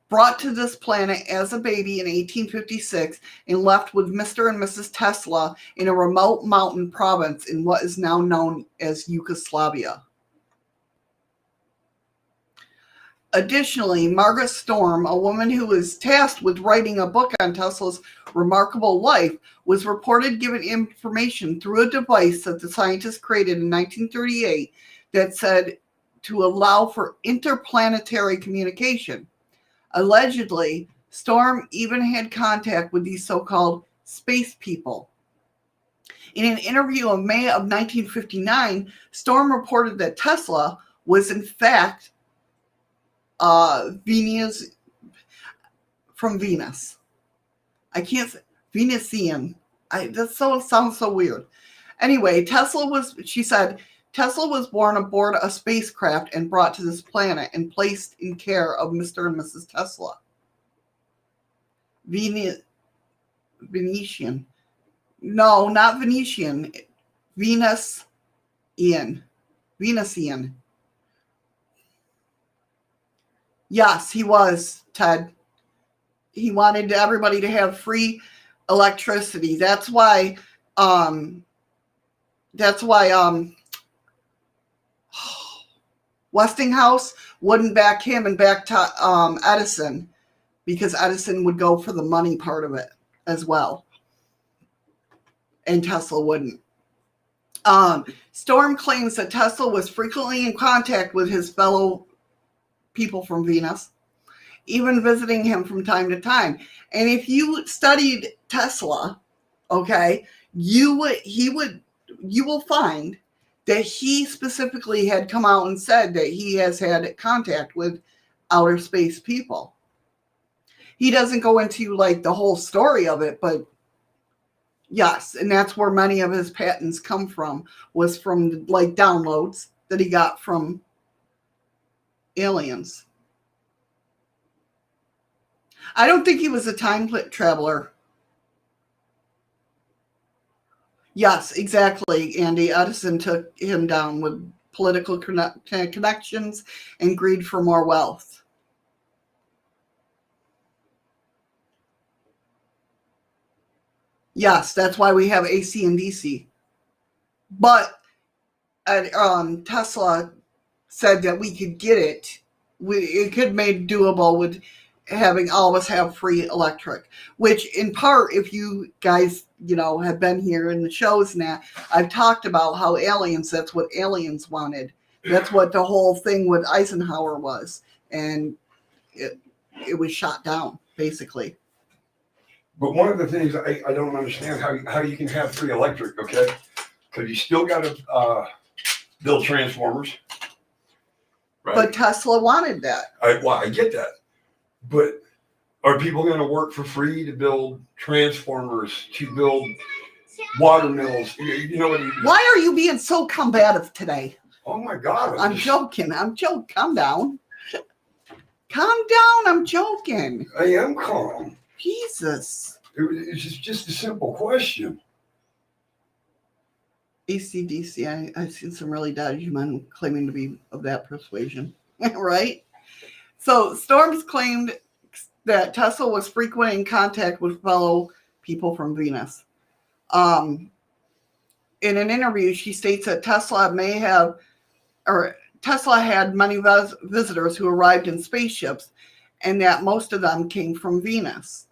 Brought to this planet as a baby in 1856 and left with Mr. and Mrs. Tesla in a remote mountain province in what is now known as Yugoslavia." Additionally, Margaret Storm, a woman who was tasked with writing a book on Tesla's remarkable life, was reported given information through a device that the scientists created in 1938 that said to allow for interplanetary communication. Allegedly, Storm even had contact with these so-called space people. In an interview in May of 1959, Storm reported that Tesla was in fact from Venus. I can't say Venusian. Sounds so weird. Anyway, she said, Tesla was born aboard a spacecraft and brought to this planet and placed in care of Mr. and Mrs. Tesla. Venetian. No, not Venetian. Venusian. Yes, he was, Ted. He wanted everybody to have free electricity. That's why Westinghouse wouldn't back him and back Edison, because Edison would go for the money part of it as well. And Tesla wouldn't. Storm claims that Tesla was frequently in contact with his fellow people from Venus, even visiting him from time to time. And if you studied Tesla, okay, he would you will find that he specifically had come out and said that he has had contact with outer space people. He doesn't go into like the whole story of it, but yes, and that's where many of his patents come from, was from like downloads that he got from aliens. I don't think he was a time traveler. Yes, exactly, Andy. Edison took him down with political connections and greed for more wealth. Yes, that's why we have AC and DC. But Tesla said that we could get it. It could be made doable with having all of us have free electric, which in part, if you guys, have been here in the shows now, I've talked about how that's what aliens wanted. That's what the whole thing with Eisenhower was. And it was shot down, basically. But one of the things I don't understand how you can have free electric, okay? Because you still got to build transformers. Right? But Tesla wanted that. I get that. But are people going to work for free to build transformers, to build water mills? You know what? Why are you being so combative today? Oh my God! I'm joking. Calm down. Calm down. I'm joking. I am calm. Jesus. It's just a simple question. ACDC. I've seen some really dodgy men claiming to be of that persuasion, right? So Storms claimed that Tesla was frequently in contact with fellow people from Venus. In an interview, she states that Tesla had many visitors who arrived in spaceships, and that most of them came from Venus.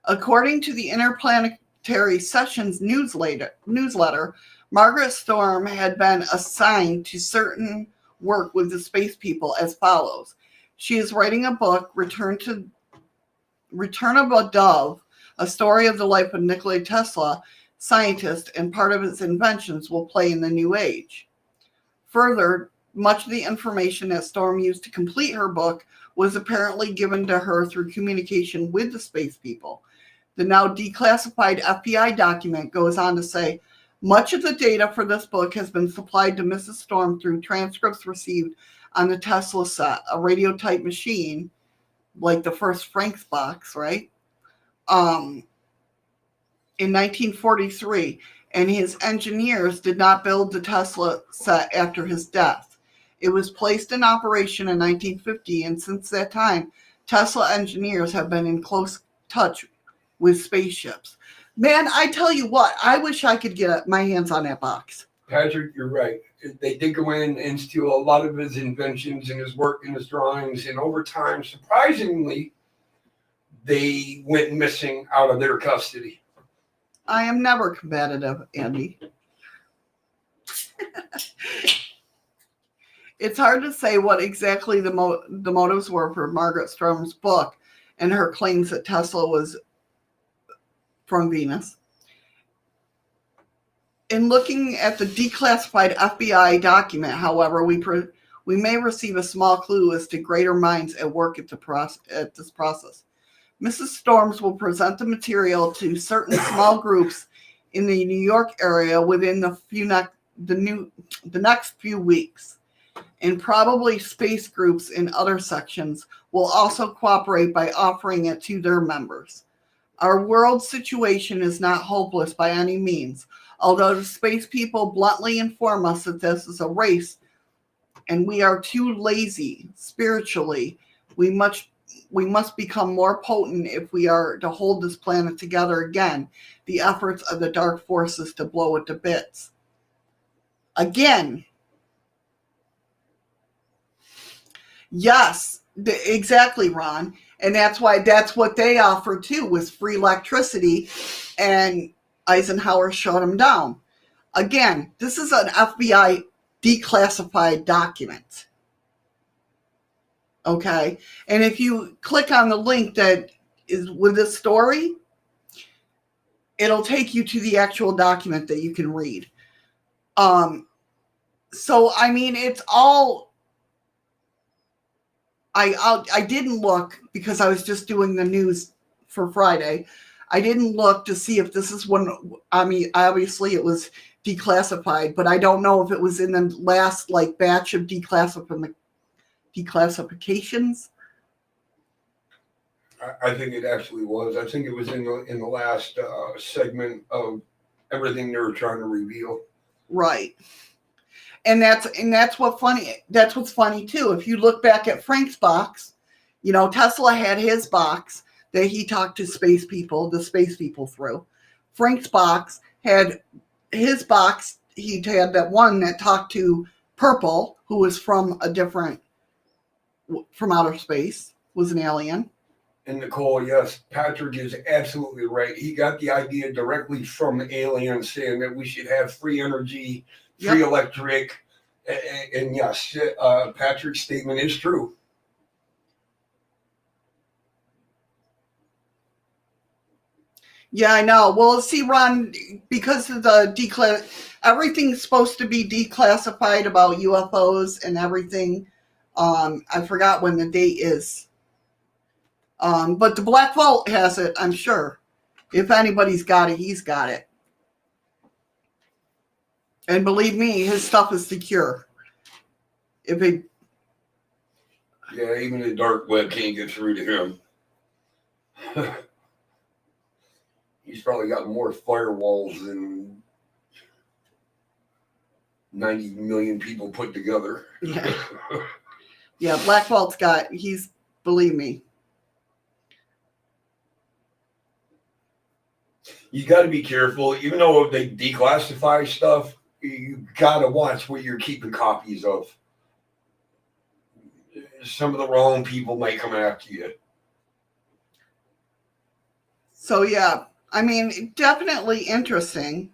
According to the Interplanetary Sessions newsletter, Margaret Storm had been assigned to certain work with the space people as follows. She is writing a book, Return of a Dove, a story of the life of Nikola Tesla, scientist, and part of his inventions will play in the new age. Further, much of the information that Storm used to complete her book was apparently given to her through communication with the space people. The now declassified FBI document goes on to say, much of the data for this book has been supplied to Mrs. Storm through transcripts received on the Tesla set, a radio type machine, like the first Frank's box, right? In 1943, and his engineers did not build the Tesla set after his death. It was placed in operation in 1950, and since that time, Tesla engineers have been in close touch with spaceships. Man, I tell you what, I wish I could get my hands on that box. Patrick, you're right. They did go in and steal a lot of his inventions and his work and his drawings. And over time, surprisingly, they went missing out of their custody. I am never combative, Andy. It's hard to say what exactly the motives were for Margaret Storm's book and her claims that Tesla was from Venus. In looking at the declassified FBI document, however, we may receive a small clue as to greater minds at work at this process. Mrs. Storms will present the material to certain small groups in the New York area within the next few weeks, and probably space groups in other sections will also cooperate by offering it to their members. Our world situation is not hopeless by any means, although the space people bluntly inform us that this is a race and we are too lazy spiritually. We must become more potent if we are to hold this planet together again. The efforts of the dark forces to blow it to bits. Again. Yes, exactly, Ron. And that's what they offered too, was free electricity, and Eisenhower shut them down. Again, this is an FBI declassified document. Okay? And if you click on the link that is with this story, it'll take you to the actual document that you can read. So I mean, it's all. I didn't look because I was just doing the news for Friday. I didn't look to see if this is one. I mean, obviously it was declassified, but I don't know if it was in the last like batch of declassifications. I think it actually was. I think it was in the last segment of everything they were trying to reveal. Right. And that's what's funny too. If you look back at Frank's box, Tesla had his box that he talked to the space people through. Frank's box had his box. He had that one that talked to Purple, who was from outer space, was an alien. And Nicole, yes, Patrick is absolutely right. He got the idea directly from aliens saying that we should have free energy, free electric. And yes, Patrick's statement is true. Yeah, I know. Well, see, Ron, because of the everything's supposed to be declassified about UFOs and everything. I forgot when the date is. But the Black Vault has it, I'm sure. If anybody's got it, he's got it. And believe me, his stuff is secure. Yeah, even the dark web can't get through to him. He's probably got more firewalls than 90 million people put together. Yeah. Yeah, Black Vault's believe me. You got to be careful. Even though they declassify stuff, you got to watch what you're keeping copies of. Some of the wrong people might come after you. So, yeah, I mean, definitely interesting.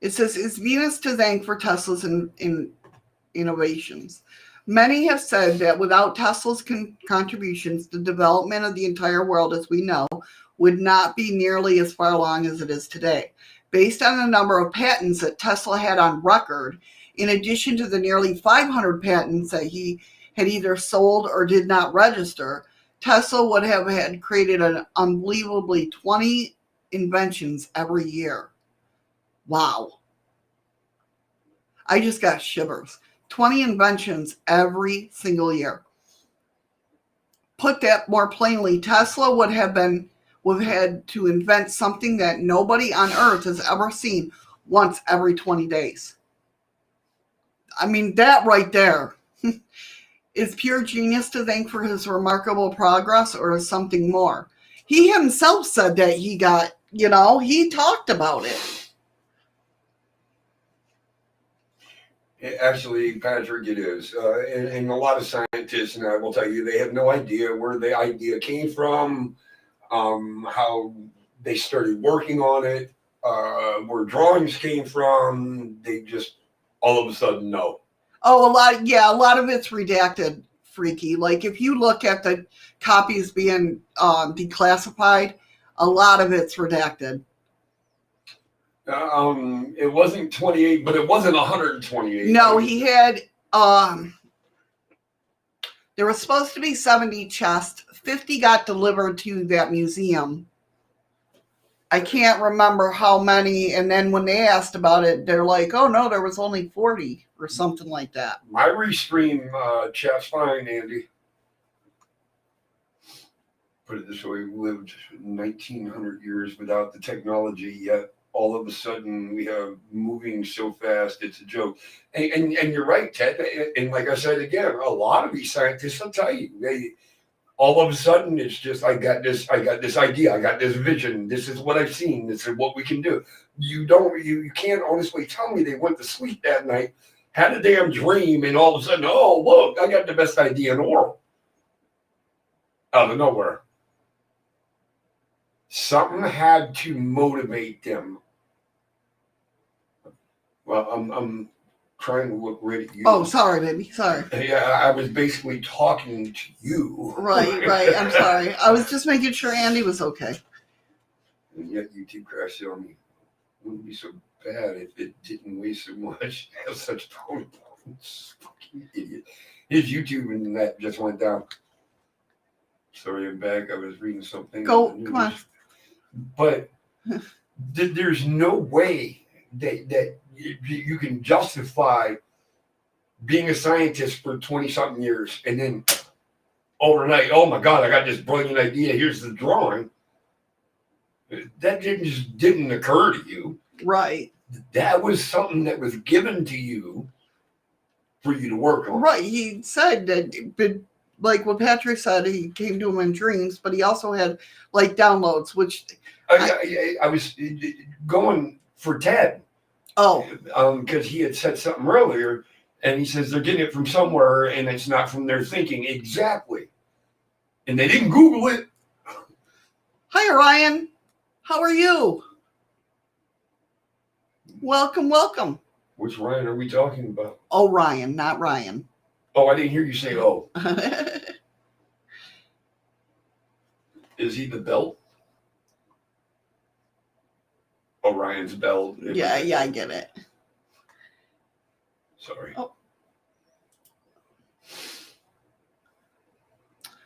It says, is Venus to thank for Tesla's innovations? Many have said that without Tesla's contributions, the development of the entire world as we know would not be nearly as far along as it is today. Based on the number of patents that Tesla had on record, in addition to the nearly 500 patents that he had either sold or did not register, Tesla would have had created an unbelievably 20 inventions every year. Wow. I just got shivers. 20 inventions every single year. Put that more plainly, Tesla would have had to invent something that nobody on Earth has ever seen once every 20 days. I mean, that right there is pure genius to thank for his remarkable progress, or is something more? He himself said that he got, he talked about it. Actually, Patrick, it is. And a lot of scientists, and I will tell you, they have no idea where the idea came from, how they started working on it, where drawings came from. They just all of a sudden know. Oh, a lot of it's redacted, Freaky. Like if you look at the copies being declassified, a lot of it's redacted. It wasn't 28, but it wasn't 128. No, he had, there was supposed to be 70 chests. 50 got delivered to that museum. I can't remember how many. And then when they asked about it, they're like, oh no, there was only 40 or something like that. My restream chat's fine, Andy. Put it this way, we lived 1900 years without the technology yet. All of a sudden, we have moving so fast, it's a joke. And you're right, Ted. And like I said again, a lot of these scientists will tell you, all of a sudden, it's just, I got this idea, I got this vision, this is what I've seen, this is what we can do. You can't honestly tell me they went to sleep that night, had a damn dream, and all of a sudden, oh, look, I got the best idea in the world. Out of nowhere. Something had to motivate them. Well, I'm trying to look right at you. Oh, sorry, baby. Sorry. Yeah, I was basically talking to you. Right. I'm sorry. I was just making sure Andy was okay. And yet YouTube crashed on me. Wouldn't be so bad if it didn't weigh so much. Have such tone. Fucking idiot. His YouTube and that just went down. Sorry, I'm back. I was reading something. Come on. But there's no way that you can justify being a scientist for 20-something years and then overnight, oh my God, I got this brilliant idea. Here's the drawing. That just didn't occur to you. Right. That was something that was given to you for you to work on. Right. He said that, but like what Patrick said, he came to him in dreams, but he also had like downloads, which I was going for Ted. Oh. Because he had said something earlier, and he says they're getting it from somewhere, and it's not from their thinking. Exactly. And they didn't Google it. Hi, Ryan. How are you? Welcome, welcome. Which Ryan are we talking about? Oh, Ryan, not Ryan. Oh, I didn't hear you say oh. Is he the belt? Orion's belt. Yeah, I get it. Sorry. Oh.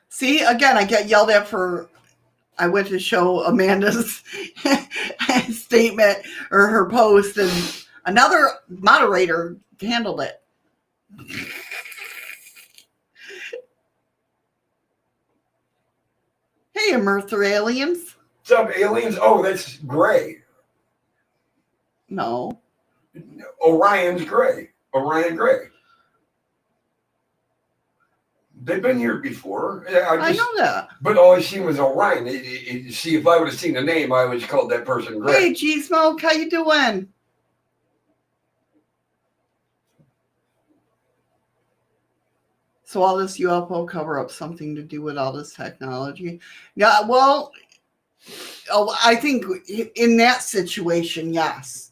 See, again, I get yelled at for, I went to show Amanda's statement or her post, and another moderator handled it. Hey, Emerther aliens. What's up, aliens? Oh, that's Gray. No. Orion's Gray. Orion Gray. They've been here before. I know that. But all I seen was Orion. See, if I would have seen the name, I would have called that person Gray. Hey, G-Smoke, how you doing? So all this UFO cover-up something to do with all this technology? Yeah, well, I think in that situation, yes.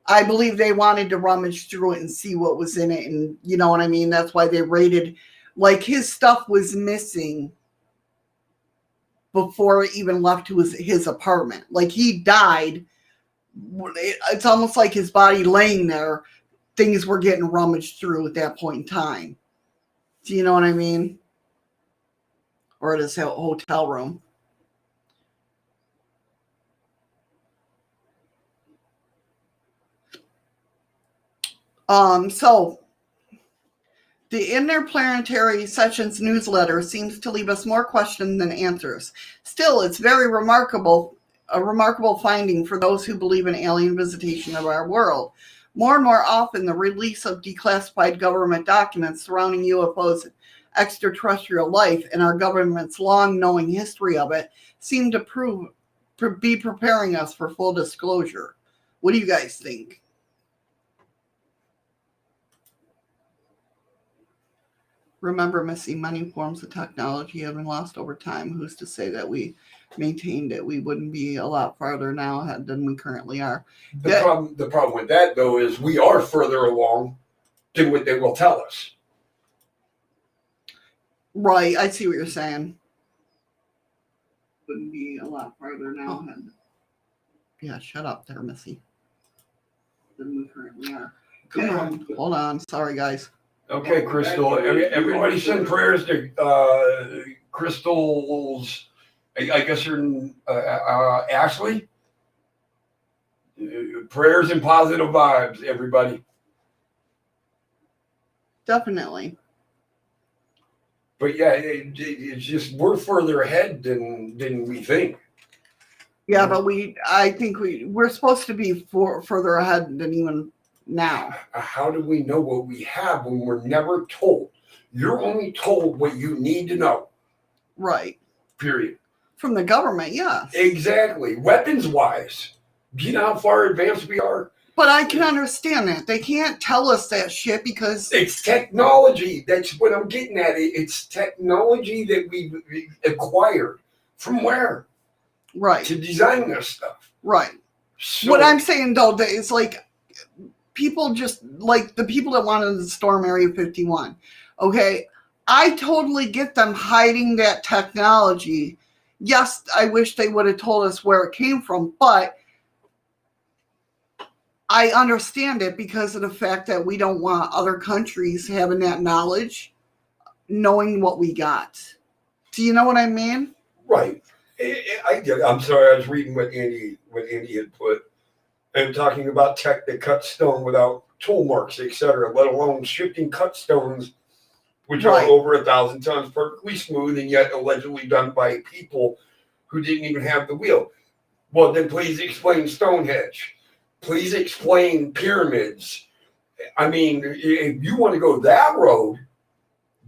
I believe they wanted to rummage through it and see what was in it. And you know what I mean? That's why they raided, like his stuff was missing before it even left to his apartment. Like he died. It's almost like his body laying there. Things were getting rummaged through at that point in time. Do you know what I mean? Or at his hotel room. So the Interplanetary Sessions newsletter seems to leave us more questions than answers. Still, it's a remarkable finding for those who believe in alien visitation of our world. More and more often, the release of declassified government documents surrounding UFOs, extraterrestrial life, and our government's long knowing history of it seem to be preparing us for full disclosure. What do you guys think? Remember, Missy, many forms of technology have been lost over time. Who's to say that we maintained it? We wouldn't be a lot farther now ahead than we currently are. The problem with that, though, is we are further along than what they will tell us. Right, I see what you're saying. Wouldn't be a lot farther now ahead. Yeah, shut up there, Missy. Than we currently are. Come on, hold on. Sorry, guys. Okay, Crystal. Everybody send prayers to Crystal's, I guess her, Ashley. Prayers and positive vibes, everybody. Definitely. But yeah, it's just we're further ahead than we think. Yeah, but I think we're supposed to be further ahead than even now. How do we know what we have when we're never told? You're only told what you need to know. Right. Period. From the government, yes. Exactly. Weapons-wise. Do you know how far advanced we are? But I can understand that. They can't tell us that shit because... It's technology. That's what I'm getting at. It's technology that we acquired. From where? Right. To design this stuff. Right. So, what I'm saying, though, is like... People just, like the people that wanted to storm Area 51, okay? I totally get them hiding that technology. Yes, I wish they would have told us where it came from, but I understand it because of the fact that we don't want other countries having that knowledge, knowing what we got. Do you know what I mean? Right. I get it. I'm sorry, I was reading what Andy had put and talking about tech that cuts stone without tool marks, etc., let alone shifting cut stones, which Right. are over 1,000 tons, perfectly smooth, and yet allegedly done by people who didn't even have the wheel. Well, then please explain Stonehenge. Please explain pyramids. I mean, if you want to go that road,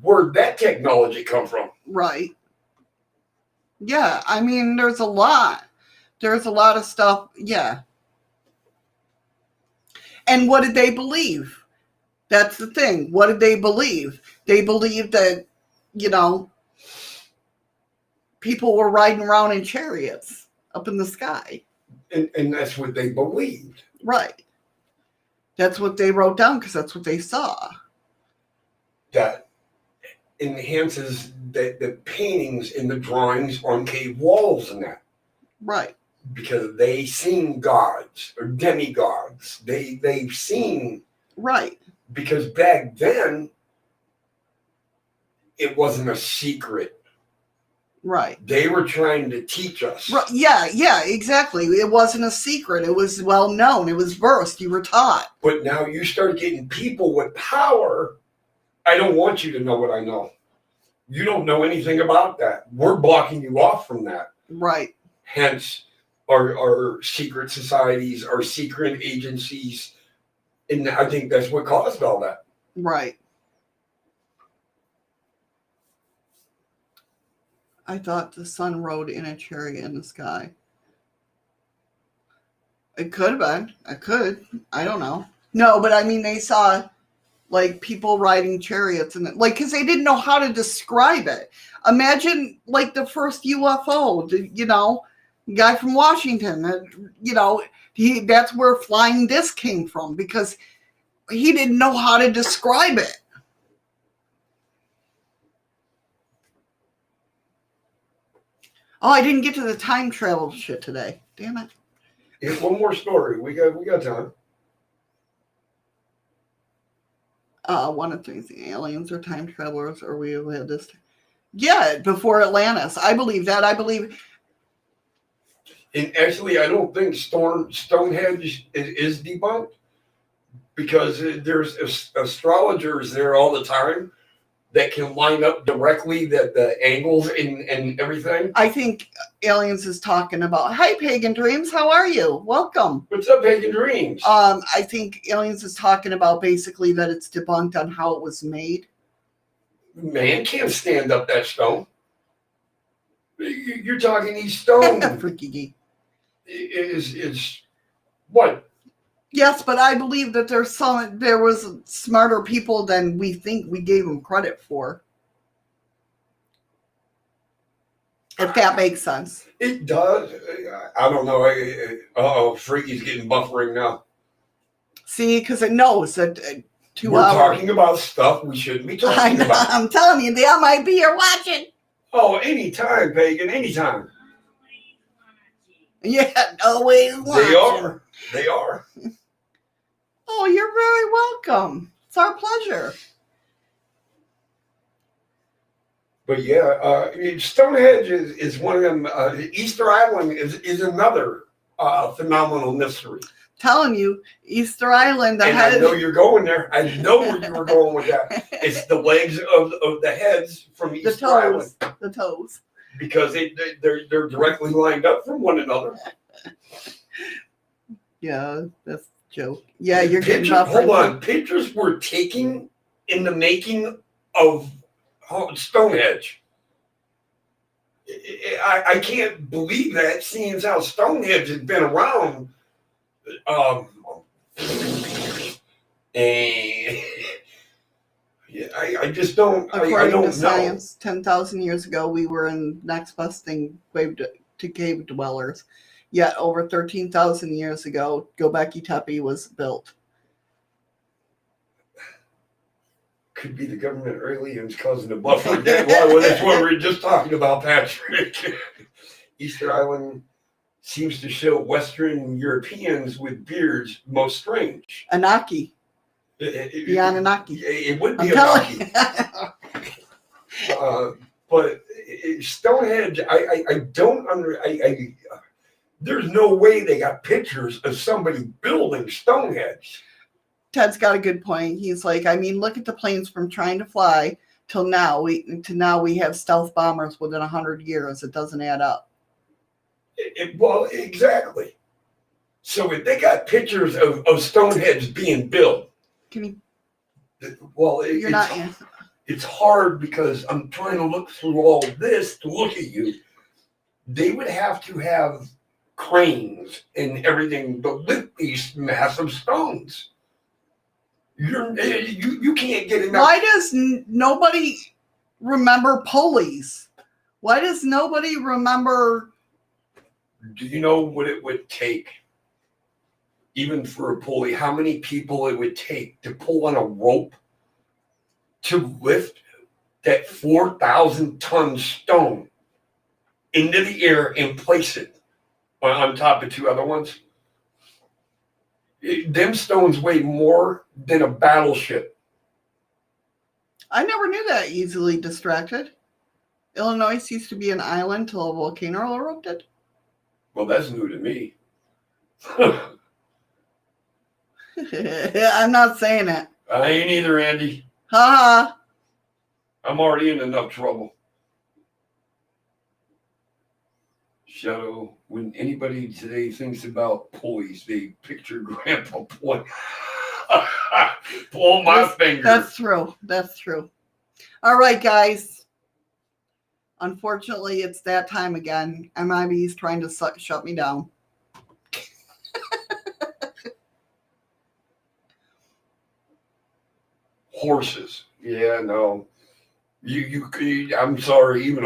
where'd that technology come from? Right. Yeah, I mean, there's a lot. There's a lot of stuff. Yeah. And what did they believe? That's the thing. What did they believe? They believed that, you know, people were riding around in chariots up in the sky. And that's what they believed. Right. That's what they wrote down because that's what they saw. That enhances the paintings and the drawings on cave walls and that. Right. Because they seen gods or demigods. They've seen. Right. Because back then, it wasn't a secret. Right. They were trying to teach us. Right. Yeah, exactly. It wasn't a secret. It was well known. It was versed. You were taught. But now you start getting people with power. I don't want you to know what I know. You don't know anything about that. We're blocking you off from that. Right. Hence, our secret societies, our secret agencies. And I think that's what caused all that. Right. I thought the sun rode in a chariot in the sky. It could have been. I don't know. No, but I mean, they saw like people riding chariots and like because they didn't know how to describe it. Imagine like the first UFO. You know, guy from Washington. You know, that's where flying disc came from because he didn't know how to describe it. Oh, I didn't get to the time travel shit today. Damn it. Here's one more story. We got time. One of the things, the aliens are time travelers, or we had this. Yeah, before Atlantis. I believe that. I believe. And actually, I don't think Stonehenge is debunked because there's astrologers there all the time that can line up directly the angles and everything. I think aliens is talking about, hi, Pagan Dreams, how are you? Welcome. What's up, Pagan Dreams? I think aliens is talking about basically that it's debunked on how it was made. Man can't stand up that stone. You're talking these stone Freaky geek. is what? Yes, but I believe that there was smarter people than we think we gave them credit for. If that makes sense. It does. I don't know. Freaky's getting buffering now. See, because it knows that 2 We're hours. talking about stuff we shouldn't be talking about. I'm telling you, they all might be here watching. Oh, anytime, Pagan, anytime. Yeah, always watching. They are. Oh, you're very welcome. It's our pleasure. But yeah, Stonehenge is one of them. Easter Island is another phenomenal mystery. Telling you, Easter Island, And I know you're going there. I know where you were going with that. It's the legs of the heads from Easter Island. The toes. Because they're directly lined up from one another. Yeah, that's a joke. Yeah, you're getting Hold on. Pictures were taken in the making of Stonehenge. I can't believe that, seeing as how Stonehenge has been around. And yeah, I just don't. According I don't to know. science, 10,000 years ago, we were in next best thing to cave dwellers. Yet over 13,000 years ago, Göbekli Tepe was built. Could be the government aliens causing a buffer again. Well, that's what we were just talking about, Patrick. Easter Island. seems to show Western Europeans with beards most strange. Anaki. The Anunnaki. It would be I'm telling Anaki. you. But Stonehenge, I don't there's no way they got pictures of somebody building Stonehenge. Ted's got a good point. He's like, I mean, look at the planes from trying to fly till now. We have stealth bombers within 100 years. It doesn't add up. Well, exactly. So if they got pictures of Stonehenge being built, Can you? well, You're not. it's hard because I'm trying to look through all this to look at you. They would have to have cranes and everything to lift these massive stones. You can't get enough. Why does nobody remember pulleys? Why does nobody remember? Do you know what it would take, even for a pulley, how many people it would take to pull on a rope to lift that 4,000-ton stone into the air and place it on top of two other ones? Them stones weigh more than a battleship. I never knew that. Easily distracted. Illinois used to be an island till a volcano erupted. Well, that's new to me. I'm not saying it. I ain't either, Andy. Ha ha. I'm already in enough trouble. Shadow, when anybody today thinks about pulleys, they picture Grandpa pulling. Pull my finger. That's true. That's true. All right, guys. Unfortunately, it's that time again. MIB's trying to shut me down. Horses. Yeah, no. You I'm sorry, even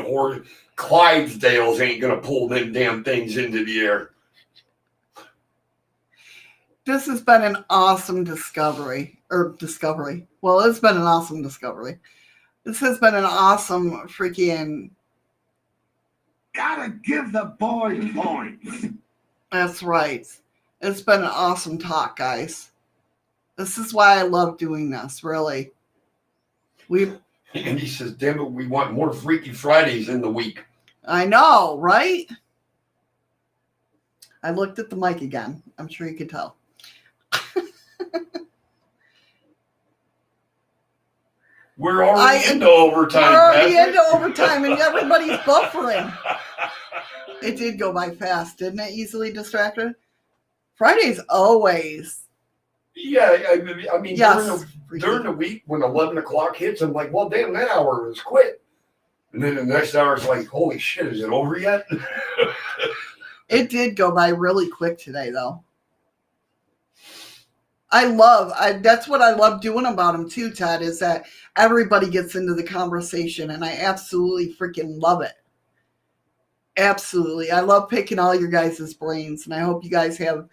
Clydesdales ain't gonna pull them damn things into the air. This has been an awesome discovery. Well, it's been an awesome discovery. This has been an awesome freaking. Gotta give the boy points. That's right. It's been an awesome talk, guys. This is why I love doing this, really. And he says, damn it, we want more Freaky Fridays in the week. I know, right? I looked at the mic again. I'm sure you could tell. We're already into overtime. We're already into overtime, and everybody's buffering. It did go by fast, didn't it? Easily distracted. Fridays always. Yeah, I mean, yes, during the week when 11 o'clock hits, I'm like, well, damn, that hour was quit. And then the next hour is like, holy shit, is it over yet? It did go by really quick today, though. That's what I love doing about them too, Ted, is that everybody gets into the conversation, and I absolutely freaking love it. Absolutely. I love picking all your guys' brains, and I hope you guys have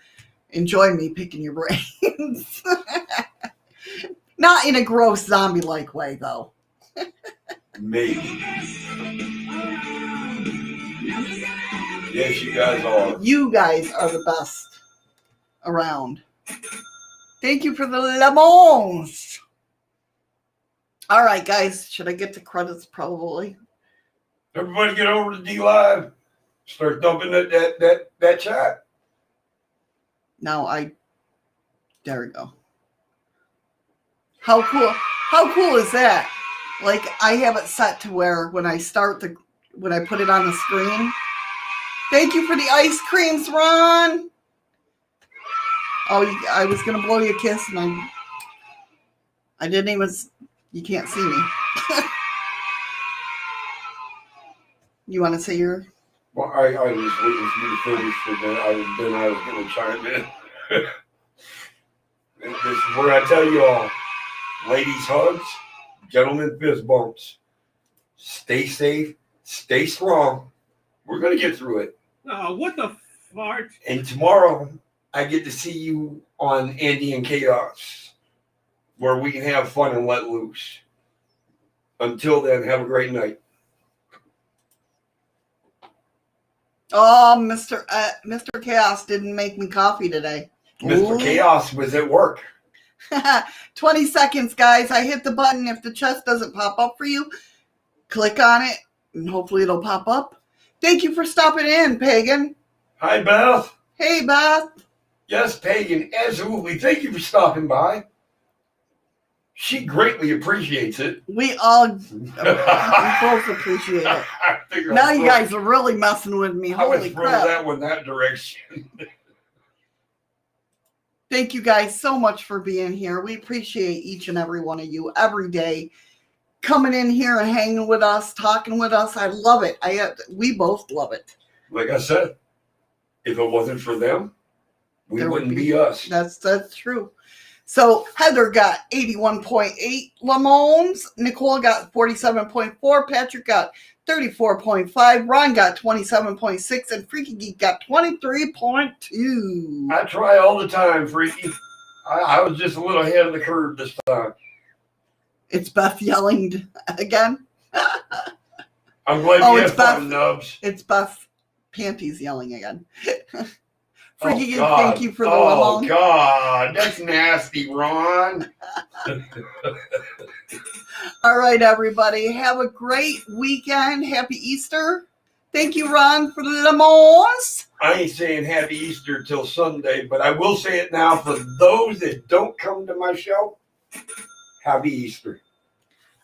enjoyed me picking your brains. Not in a gross zombie-like way, though. Maybe. Yes, you guys are. You guys are the best around. Thank you for the lemons. All right, guys. Should I get to credits? Probably. Everybody get over to D Live. Start dumping that chat. Now there we go. How cool is that? Like, I have it set to where when I put it on the screen. Thank you for the ice creams, Ron. Oh, I was going to blow you a kiss, and I didn't even, you can't see me. You want to say your? Well, I was waiting for you to finish, and then I was going to chime in. This is where I tell you all, ladies hugs, gentlemen fist bumps. Stay safe, stay strong. We're going to get through it. Oh, what the fart? And tomorrow, I get to see you on Andy and Chaos, where we can have fun and let loose. Until then, have a great night. Oh, Mr. Chaos didn't make me coffee today. Mr. Ooh. Chaos was at work. 20 seconds, guys. I hit the button. If the chest doesn't pop up for you, click on it, and hopefully it'll pop up. Thank you for stopping in, Pagan. Hi, Beth. Hey, Beth. Yes, Pagan, absolutely. Thank you for stopping by. She greatly appreciates it. We both appreciate it. I figured Now I'd you throw- guys are really messing with me. I would Holy throw crap. that one that direction. Thank you guys so much for being here. We appreciate each and every one of you every day coming in here and hanging with us, talking with us. I love it. We both love it. Like I said, if it wasn't for them, we There would wouldn't be- be us. That's true. So Heather got 81.8 Lemons. Nicole got 47.4. Patrick got 34.5. Ron got 27.6. And Freaky Geek got 23.2. I try all the time, Freaky. I was just a little ahead of the curve this time. It's Beth yelling again. I'm glad Oh, you it's had fun, Beth. Nubs. It's Beth Panties yelling again. Freaky Geek, God. thank you for the Oh, lemon. God. That's nasty, Ron. All right, everybody. Have a great weekend. Happy Easter. Thank you, Ron, for the lemons. I ain't saying happy Easter till Sunday, but I will say it now for those that don't come to my show. Happy Easter.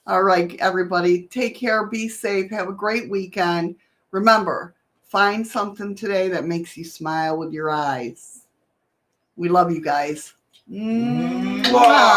All right, everybody. Take care. Be safe. Have a great weekend. Remember, find something today that makes you smile with your eyes. We love you guys. Mwah.